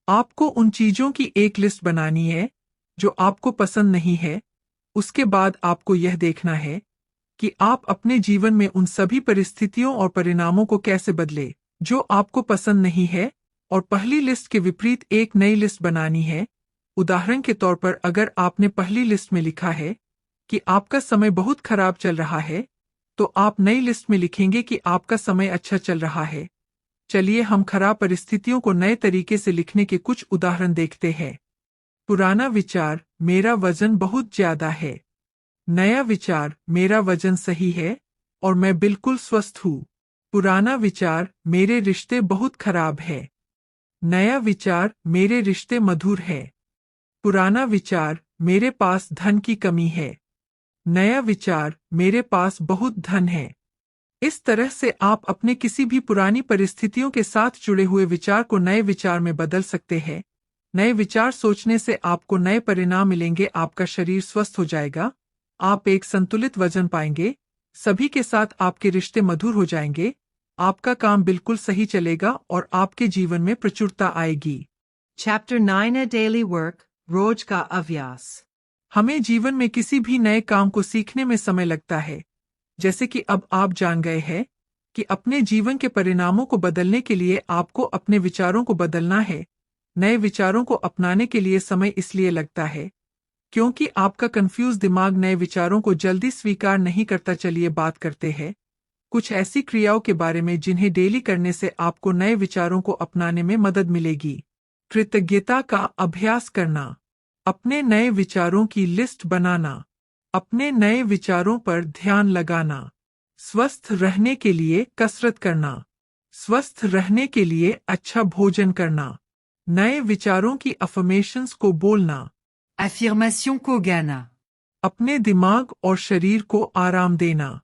आपको उन चीजों की एक लिस्ट बनानी है जो आपको पसंद नहीं है। उसके बाद आपको यह देखना है कि आप अपने जीवन में उन सभी परिस्थितियों और परिणामों को कैसे बदले जो आपको पसंद नहीं है, और पहली लिस्ट के विपरीत एक नई लिस्ट बनानी है। उदाहरण के तौर पर अगर आपने पहली लिस्ट में लिखा है कि आपका समय बहुत खराब चल रहा है, तो आप नई लिस्ट में लिखेंगे कि आपका समय अच्छा चल रहा है। चलिए हम खराब परिस्थितियों को नए तरीके से लिखने के कुछ उदाहरण देखते हैं। पुराना विचार, मेरा वजन बहुत ज्यादा है। नया विचार, मेरा वजन सही है और मैं बिल्कुल स्वस्थ हूँ। पुराना विचार, मेरे रिश्ते बहुत खराब है। नया विचार, मेरे रिश्ते मधुर है। पुराना विचार, मेरे पास धन की कमी है। नया विचार, मेरे पास बहुत धन है। इस तरह से आप अपने किसी भी पुरानी परिस्थितियों के साथ जुड़े हुए विचार को नए विचार में बदल सकते हैं। नए विचार सोचने से आपको नए परिणाम मिलेंगे। आपका शरीर स्वस्थ हो जाएगा, आप एक संतुलित वजन पाएंगे, सभी के साथ आपके रिश्ते मधुर हो जाएंगे, आपका काम बिल्कुल सही चलेगा और आपके जीवन में प्रचुरता आएगी। Chapter 9 है Daily Work, रोज का अभ्यास। हमें जीवन में किसी भी नए काम को सीखने में समय लगता है। जैसे कि अब आप जान गए हैं कि अपने जीवन के परिणामों को बदलने के लिए आपको अपने विचारों को बदलना है। नए विचारों को अपनाने के लिए समय इसलिए लगता है क्योंकि आपका कंफ्यूज दिमाग नए विचारों को जल्दी स्वीकार नहीं करता। चलिए बात करते हैं कुछ ऐसी क्रियाओं के बारे में जिन्हें डेली करने से आपको नए विचारों को अपनाने में मदद मिलेगी। कृतज्ञता का अभ्यास करना, अपने नए विचारों की लिस्ट बनाना, अपने नए विचारों पर ध्यान लगाना, स्वस्थ रहने के लिए कसरत करना, स्वस्थ रहने के लिए अच्छा भोजन करना, नए विचारों की अफर्मेशंस को बोलना, Affirmation Kogana. अपने दिमाग और शरीर को आराम देना,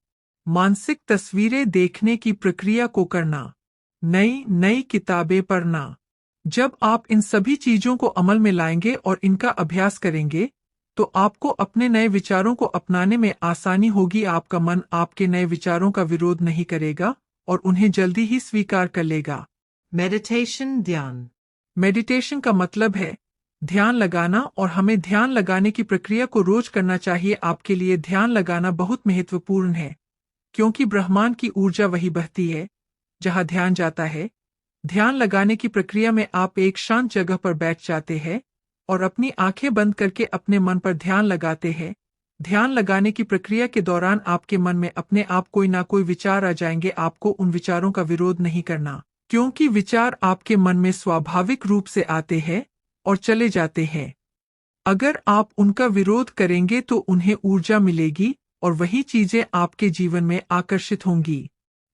मानसिक तस्वीरें देखने की प्रक्रिया को करना, नई नई किताबें पढ़ना। जब आप इन सभी चीजों को अमल में लाएंगे और इनका अभ्यास करेंगे तो आपको अपने नए विचारों को अपनाने में आसानी होगी। आपका मन आपके नए विचारों का विरोध नहीं करेगा और उन्हें जल्दी ही स्वीकार कर लेगा। Meditation ध्यान। मेडिटेशन का मतलब है ध्यान लगाना और हमें ध्यान लगाने की प्रक्रिया को रोज करना चाहिए। आपके लिए ध्यान लगाना बहुत महत्वपूर्ण है क्योंकि ब्रह्मांड की ऊर्जा वही बहती है जहां ध्यान जाता है। ध्यान लगाने की प्रक्रिया में आप एक शांत जगह पर बैठ जाते हैं और अपनी आंखें बंद करके अपने मन पर ध्यान लगाते हैं। ध्यान लगाने की प्रक्रिया के दौरान आपके मन में अपने आप कोई ना कोई विचार आ जाएंगे। आपको उन विचारों का विरोध नहीं करना क्योंकि विचार आपके मन में स्वाभाविक रूप से आते हैं और चले जाते हैं। अगर आप उनका विरोध करेंगे तो उन्हें ऊर्जा मिलेगी और वही चीजें आपके जीवन में आकर्षित होंगी।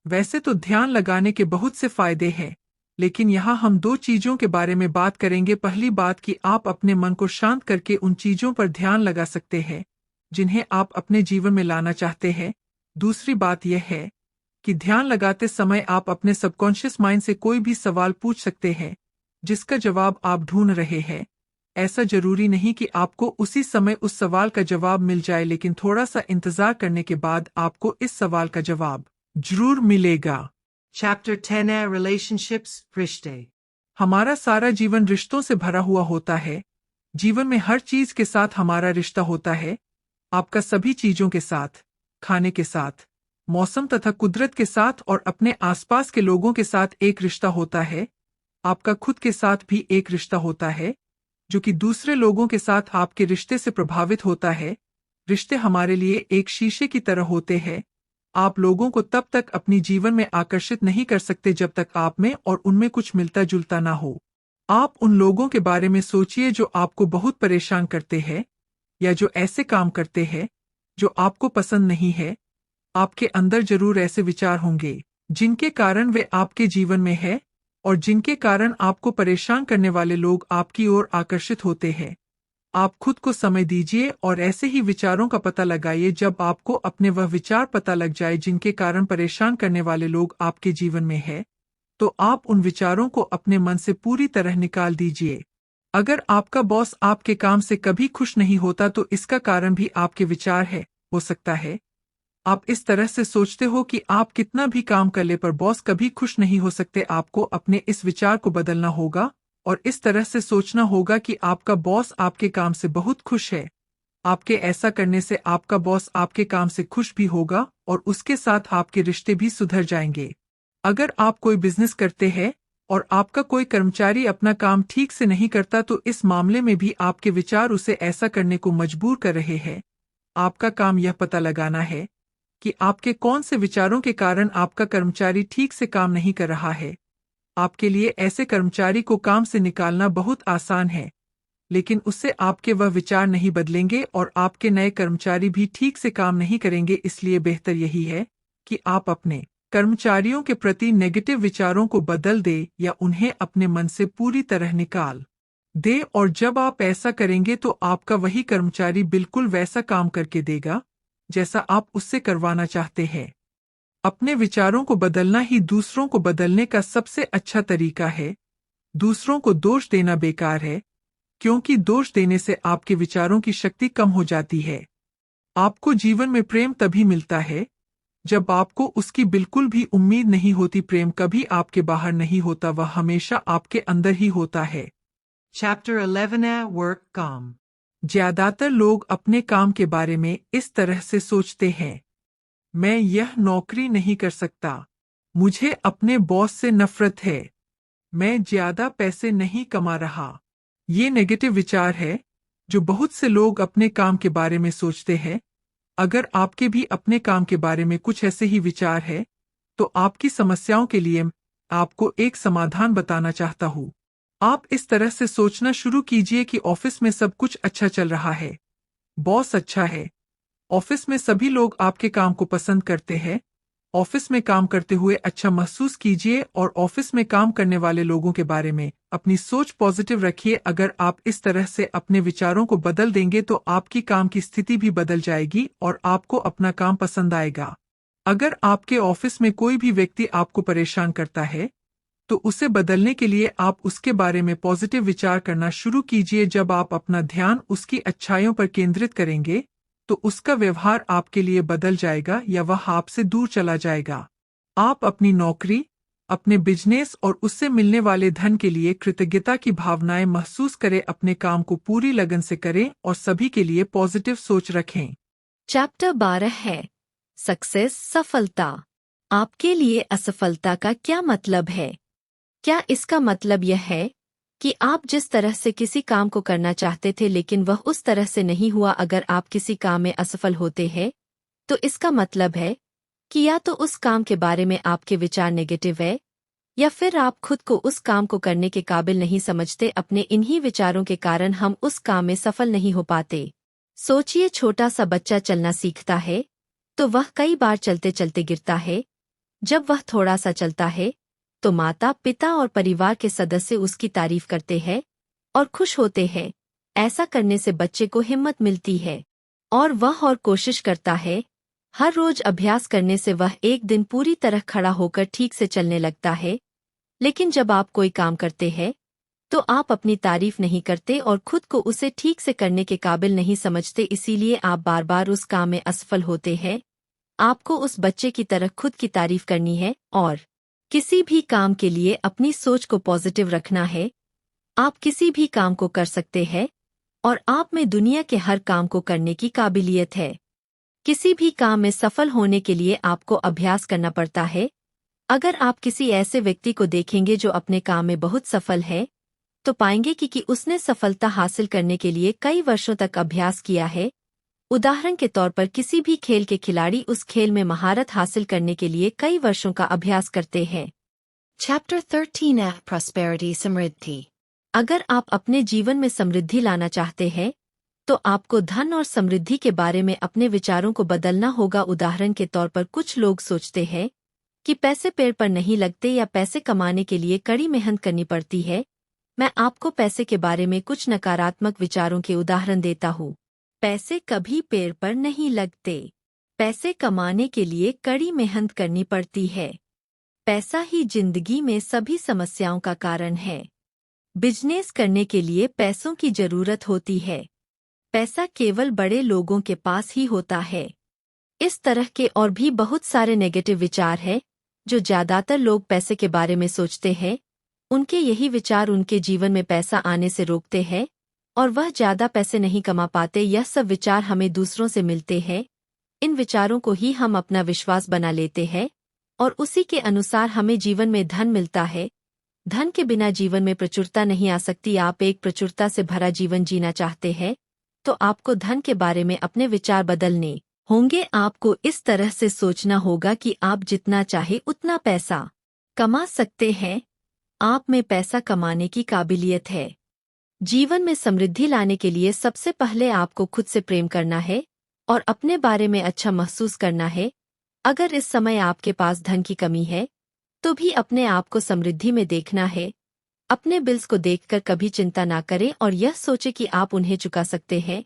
वैसे तो ध्यान लगाने के बहुत से फायदे हैं, लेकिन यहाँ हम दो चीजों के बारे में बात करेंगे। पहली बात कि आप अपने मन को शांत करके उन चीजों पर ध्यान लगा सकते हैं जिन्हें आप अपने जीवन में लाना चाहते हैं। दूसरी बात यह है कि ध्यान लगाते समय आप अपने सबकॉन्शियस माइंड से कोई भी सवाल पूछ सकते हैं जिसका जवाब आप ढूंढ रहे हैं। ऐसा जरूरी नहीं कि आपको उसी समय उस सवाल का जवाब मिल जाए, लेकिन थोड़ा सा इंतजार करने के बाद आपको इस सवाल का जवाब जरूर मिलेगा। Chapter 10 है Relationships रिश्ते। हमारा सारा जीवन रिश्तों से भरा हुआ होता है। जीवन में हर चीज के साथ हमारा रिश्ता होता है। आपका सभी चीजों के साथ, खाने के साथ, मौसम तथा कुदरत के साथ और अपने आसपास के लोगों के साथ एक रिश्ता होता है। आपका खुद के साथ भी एक रिश्ता होता है जो कि दूसरे लोगों के साथ आपके रिश्ते से प्रभावित होता है। रिश्ते हमारे लिए एक शीशे की तरह होते हैं। आप लोगों को तब तक अपनी जीवन में आकर्षित नहीं कर सकते जब तक आप में और उनमें कुछ मिलता जुलता ना हो। आप उन लोगों के बारे में सोचिए जो आपको बहुत परेशान करते हैं या जो ऐसे काम करते हैं जो आपको पसंद नहीं है। आपके अंदर जरूर ऐसे विचार होंगे जिनके कारण वे आपके जीवन में है और जिनके कारण आपको परेशान करने वाले लोग आपकी ओर आकर्षित होते हैं। आप खुद को समय दीजिए और ऐसे ही विचारों का पता लगाइए। जब आपको अपने वह विचार पता लग जाए जिनके कारण परेशान करने वाले लोग आपके जीवन में है, तो आप उन विचारों को अपने मन से पूरी तरह निकाल दीजिए। अगर आपका बॉस आपके काम से कभी खुश नहीं होता तो इसका कारण भी आपके विचार है। हो सकता है आप इस तरह से सोचते हो कि आप कितना भी काम कर ले पर बॉस कभी खुश नहीं हो सकते। आपको अपने इस विचार को बदलना होगा और इस तरह से सोचना होगा कि आपका बॉस आपके काम से बहुत खुश है। आपके ऐसा करने से आपका बॉस आपके काम से खुश भी होगा और उसके साथ आपके रिश्ते भी सुधर जाएंगे। अगर आप कोई बिजनेस करते हैं और आपका कोई कर्मचारी अपना काम ठीक से नहीं करता तो इस मामले में भी आपके विचार उसे ऐसा करने को मजबूर कर रहे हैं। आपका काम यह पता लगाना है कि आपके कौन से विचारों के कारण आपका कर्मचारी ठीक से काम नहीं कर रहा है। आपके लिए ऐसे कर्मचारी को काम से निकालना बहुत आसान है, लेकिन उससे आपके वह विचार नहीं बदलेंगे और आपके नए कर्मचारी भी ठीक से काम नहीं करेंगे। इसलिए बेहतर यही है कि आप अपने कर्मचारियों के प्रति नेगेटिव विचारों को बदल दे या उन्हें अपने मन से पूरी तरह निकाल दे। और जब आप ऐसा करेंगे तो आपका वही कर्मचारी बिल्कुल वैसा काम करके देगा जैसा आप उससे करवाना चाहते हैं। अपने विचारों को बदलना ही दूसरों को बदलने का सबसे अच्छा तरीका है। दूसरों को दोष देना बेकार है, क्योंकि दोष देने से आपके विचारों की शक्ति कम हो जाती है। आपको जीवन में प्रेम तभी मिलता है जब आपको उसकी बिल्कुल भी उम्मीद नहीं होती। प्रेम कभी आपके बाहर नहीं होता, वह हमेशा आपके अंदर ही होता है। Chapter 11 है Work काम। ज्यादातर लोग अपने काम के बारे में इस तरह से सोचते हैं, मैं यह नौकरी नहीं कर सकता, मुझे अपने बॉस से नफरत है, मैं ज्यादा पैसे नहीं कमा रहा। ये नेगेटिव विचार है जो बहुत से लोग अपने काम के बारे में सोचते हैं। अगर आपके भी अपने काम के बारे में कुछ ऐसे ही विचार है, तो आपकी समस्याओं के लिए आपको एक समाधान बताना चाहता हूँ। आप इस तरह से सोचना शुरू कीजिए कि ऑफिस में सब कुछ अच्छा चल रहा है, बॉस अच्छा है, ऑफिस में सभी लोग आपके काम को पसंद करते हैं। ऑफिस में काम करते हुए अच्छा महसूस कीजिए और ऑफिस में काम करने वाले लोगों के बारे में अपनी सोच पॉजिटिव रखिए। अगर आप इस तरह से अपने विचारों को बदल देंगे तो आपकी काम की स्थिति भी बदल जाएगी और आपको अपना काम पसंद आएगा। अगर आपके ऑफिस में कोई भी व्यक्ति आपको परेशान करता है, तो उसे बदलने के लिए आप उसके बारे में पॉजिटिव विचार करना शुरू कीजिए। जब आप अपना ध्यान उसकी अच्छाइयों पर केंद्रित करेंगे, तो उसका व्यवहार आपके लिए बदल जाएगा या वह आपसे दूर चला जाएगा। आप अपनी नौकरी, अपने बिजनेस और उससे मिलने वाले धन के लिए कृतज्ञता की भावनाएं महसूस करें। अपने काम को पूरी लगन से करें और सभी के लिए पॉजिटिव सोच रखें। चैप्टर 12 है सक्सेस, सफलता। आपके लिए असफलता का क्या मतलब है? क्या इसका मतलब यह है कि आप जिस तरह से किसी काम को करना चाहते थे लेकिन वह उस तरह से नहीं हुआ? अगर आप किसी काम में असफल होते हैं, तो इसका मतलब है कि या तो उस काम के बारे में आपके विचार नेगेटिव है, या फिर आप खुद को उस काम को करने के काबिल नहीं समझते। अपने इन्हीं विचारों के कारण हम उस काम में सफल नहीं हो पाते। सोचिए, छोटा सा बच्चा चलना सीखता है, तो वह कई बार चलते चलते गिरता है। जब वह थोड़ा सा चलता है, तो माता पिता और परिवार के सदस्य उसकी तारीफ करते हैं और खुश होते हैं। ऐसा करने से बच्चे को हिम्मत मिलती है और वह और कोशिश करता है। हर रोज अभ्यास करने से वह एक दिन पूरी तरह खड़ा होकर ठीक से चलने लगता है। लेकिन जब आप कोई काम करते हैं, तो आप अपनी तारीफ नहीं करते और खुद को उसे ठीक से करने के काबिल नहीं समझते, इसीलिए आप बार बार उस काम में असफल होते हैं। आपको उस बच्चे की तरह खुद की तारीफ करनी है और किसी भी काम के लिए अपनी सोच को पॉजिटिव रखना है। आप किसी भी काम को कर सकते हैं और आप में दुनिया के हर काम को करने की काबिलियत है। किसी भी काम में सफल होने के लिए आपको अभ्यास करना पड़ता है। अगर आप किसी ऐसे व्यक्ति को देखेंगे जो अपने काम में बहुत सफल है, तो पाएंगे कि उसने सफलता हासिल करने के लिए कई वर्षों तक अभ्यास किया है। उदाहरण के तौर पर किसी भी खेल के खिलाड़ी उस खेल में महारत हासिल करने के लिए कई वर्षों का अभ्यास करते हैं। Chapter 13 है Prosperity, समृद्धि। अगर आप अपने जीवन में समृद्धि लाना चाहते हैं, तो आपको धन और समृद्धि के बारे में अपने विचारों को बदलना होगा। उदाहरण के तौर पर कुछ लोग सोचते हैं कि पैसे पेड़ पर नहीं लगते या पैसे कमाने के लिए कड़ी मेहनत करनी पड़ती है। मैं आपको पैसे के बारे में कुछ नकारात्मक विचारों के उदाहरण देता हूँ। पैसे कभी पेड़ पर नहीं लगते। पैसे कमाने के लिए कड़ी मेहनत करनी पड़ती है। पैसा ही जिंदगी में सभी समस्याओं का कारण है। बिजनेस करने के लिए पैसों की जरूरत होती है। पैसा केवल बड़े लोगों के पास ही होता है। इस तरह के और भी बहुत सारे नेगेटिव विचार हैं जो ज्यादातर लोग पैसे के बारे में सोचते हैं। उनके यही विचार उनके जीवन में पैसा आने से रोकते हैं और वह ज्यादा पैसे नहीं कमा पाते। यह सब विचार हमें दूसरों से मिलते हैं। इन विचारों को ही हम अपना विश्वास बना लेते हैं और उसी के अनुसार हमें जीवन में धन मिलता है। धन के बिना जीवन में प्रचुरता नहीं आ सकती। आप एक प्रचुरता से भरा जीवन जीना चाहते हैं, तो आपको धन के बारे में अपने विचार बदलने होंगे। आपको इस तरह से सोचना होगा कि आप जितना चाहे उतना पैसा कमा सकते हैं। आप में पैसा कमाने की काबिलियत है। जीवन में समृद्धि लाने के लिए सबसे पहले आपको खुद से प्रेम करना है और अपने बारे में अच्छा महसूस करना है। अगर इस समय आपके पास धन की कमी है, तो भी अपने आप को समृद्धि में देखना है। अपने बिल्स को देखकर कभी चिंता ना करें और यह सोचें कि आप उन्हें चुका सकते हैं।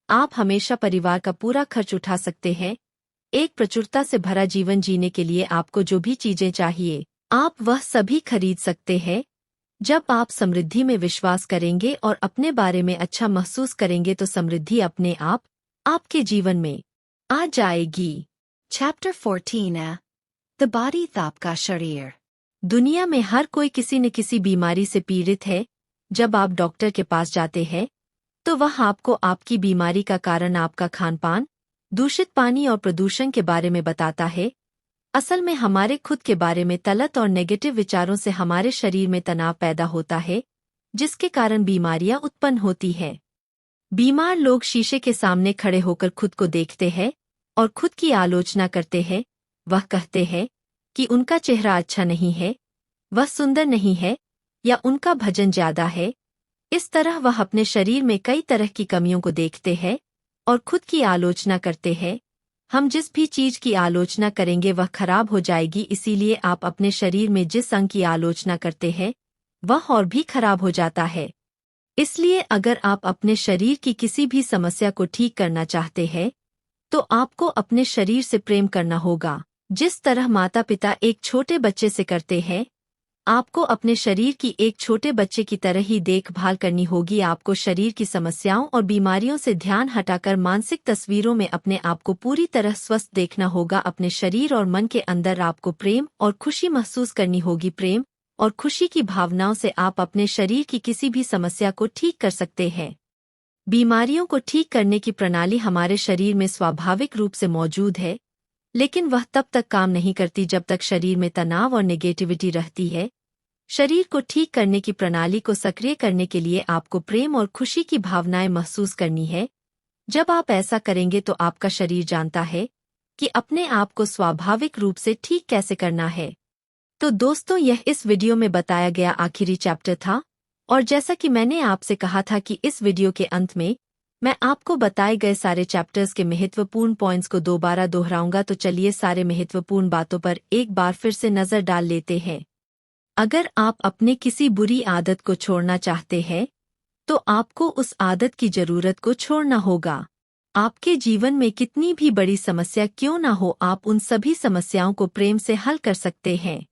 आप हमेशा परिवार का पूरा खर्च उठा सकते हैं। एक प्रचुरता से भरा जीवन जीने के लिए आपको जो भी चीजें चाहिए, आप वह सभी खरीद सकते हैं। जब आप समृद्धि में विश्वास करेंगे और अपने बारे में अच्छा महसूस करेंगे, तो समृद्धि अपने आप आपके जीवन में आ जाएगी। Chapter 14 है The Body, आपका शरीर। दुनिया में हर कोई किसी न किसी बीमारी से पीड़ित है। जब आप डॉक्टर के पास जाते हैं, तो वह आपको आपकी बीमारी का कारण आपका खानपान, दूषित पानी और प्रदूषण के बारे में बताता है। असल में हमारे खुद के बारे में गलत और नेगेटिव विचारों से हमारे शरीर में तनाव पैदा होता है, जिसके कारण बीमारियां उत्पन्न होती है। बीमार लोग शीशे के सामने खड़े होकर खुद को देखते हैं और खुद की आलोचना करते हैं। वह कहते हैं कि उनका चेहरा अच्छा नहीं है, वह सुंदर नहीं है या उनका भजन ज्यादा है। इस तरह वह अपने शरीर में कई तरह की कमियों को देखते हैं और खुद की आलोचना करते हैं। हम जिस भी चीज की आलोचना करेंगे वह खराब हो जाएगी, इसीलिए आप अपने शरीर में जिस अंग की आलोचना करते हैं वह और भी खराब हो जाता है। इसलिए अगर आप अपने शरीर की किसी भी समस्या को ठीक करना चाहते हैं तो आपको अपने शरीर से प्रेम करना होगा, जिस तरह माता पिता एक छोटे बच्चे से करते हैं। आपको अपने शरीर की एक छोटे बच्चे की तरह ही देखभाल करनी होगी। आपको शरीर की समस्याओं और बीमारियों से ध्यान हटाकर मानसिक तस्वीरों में अपने आप को पूरी तरह स्वस्थ देखना होगा। अपने शरीर और मन के अंदर आपको प्रेम और खुशी महसूस करनी होगी। प्रेम और खुशी की भावनाओं से आप अपने शरीर की किसी भी समस्या को ठीक कर सकते हैं। बीमारियों को ठीक करने की प्रणाली हमारे शरीर में स्वाभाविक रूप से मौजूद है, लेकिन वह तब तक काम नहीं करती जब तक शरीर में तनाव और नेगेटिविटी रहती है। शरीर को ठीक करने की प्रणाली को सक्रिय करने के लिए आपको प्रेम और खुशी की भावनाएं महसूस करनी है। जब आप ऐसा करेंगे तो आपका शरीर जानता है कि अपने आप को स्वाभाविक रूप से ठीक कैसे करना है। तो दोस्तों, यह इस वीडियो में बताया गया आखिरी चैप्टर था, और जैसा कि मैंने आपसे कहा था कि इस वीडियो के अंत में मैं आपको बताए गए सारे चैप्टर्स के महत्वपूर्ण पॉइंट्स को दोबारा दोहराऊंगा। तो चलिए सारे महत्वपूर्ण बातों पर एक बार फिर से नजर डाल लेते हैं। अगर आप अपने किसी बुरी आदत को छोड़ना चाहते हैं तो आपको उस आदत की जरूरत को छोड़ना होगा। आपके जीवन में कितनी भी बड़ी समस्या क्यों ना हो, आप उन सभी समस्याओं को प्रेम से हल कर सकते हैं।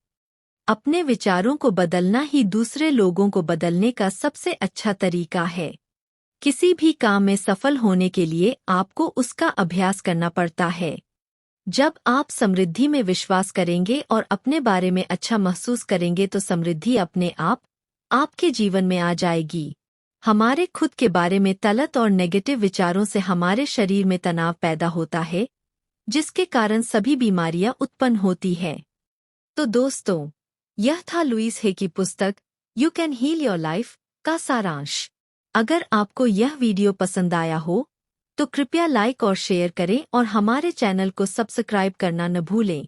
अपने विचारों को बदलना ही दूसरे लोगों को बदलने का सबसे अच्छा तरीका है। किसी भी काम में सफल होने के लिए आपको उसका अभ्यास करना पड़ता है। जब आप समृद्धि में विश्वास करेंगे और अपने बारे में अच्छा महसूस करेंगे तो समृद्धि अपने आप आपके जीवन में आ जाएगी। हमारे खुद के बारे में गलत और नेगेटिव विचारों से हमारे शरीर में तनाव पैदा होता है, जिसके कारण सभी बीमारियां उत्पन्न होती हैं। तो दोस्तों, यह था लुईस हे की पुस्तक you can heal your life का सारांश। अगर आपको यह वीडियो पसंद आया हो तो कृपया लाइक और शेयर करें और हमारे चैनल को सब्सक्राइब करना न भूलें।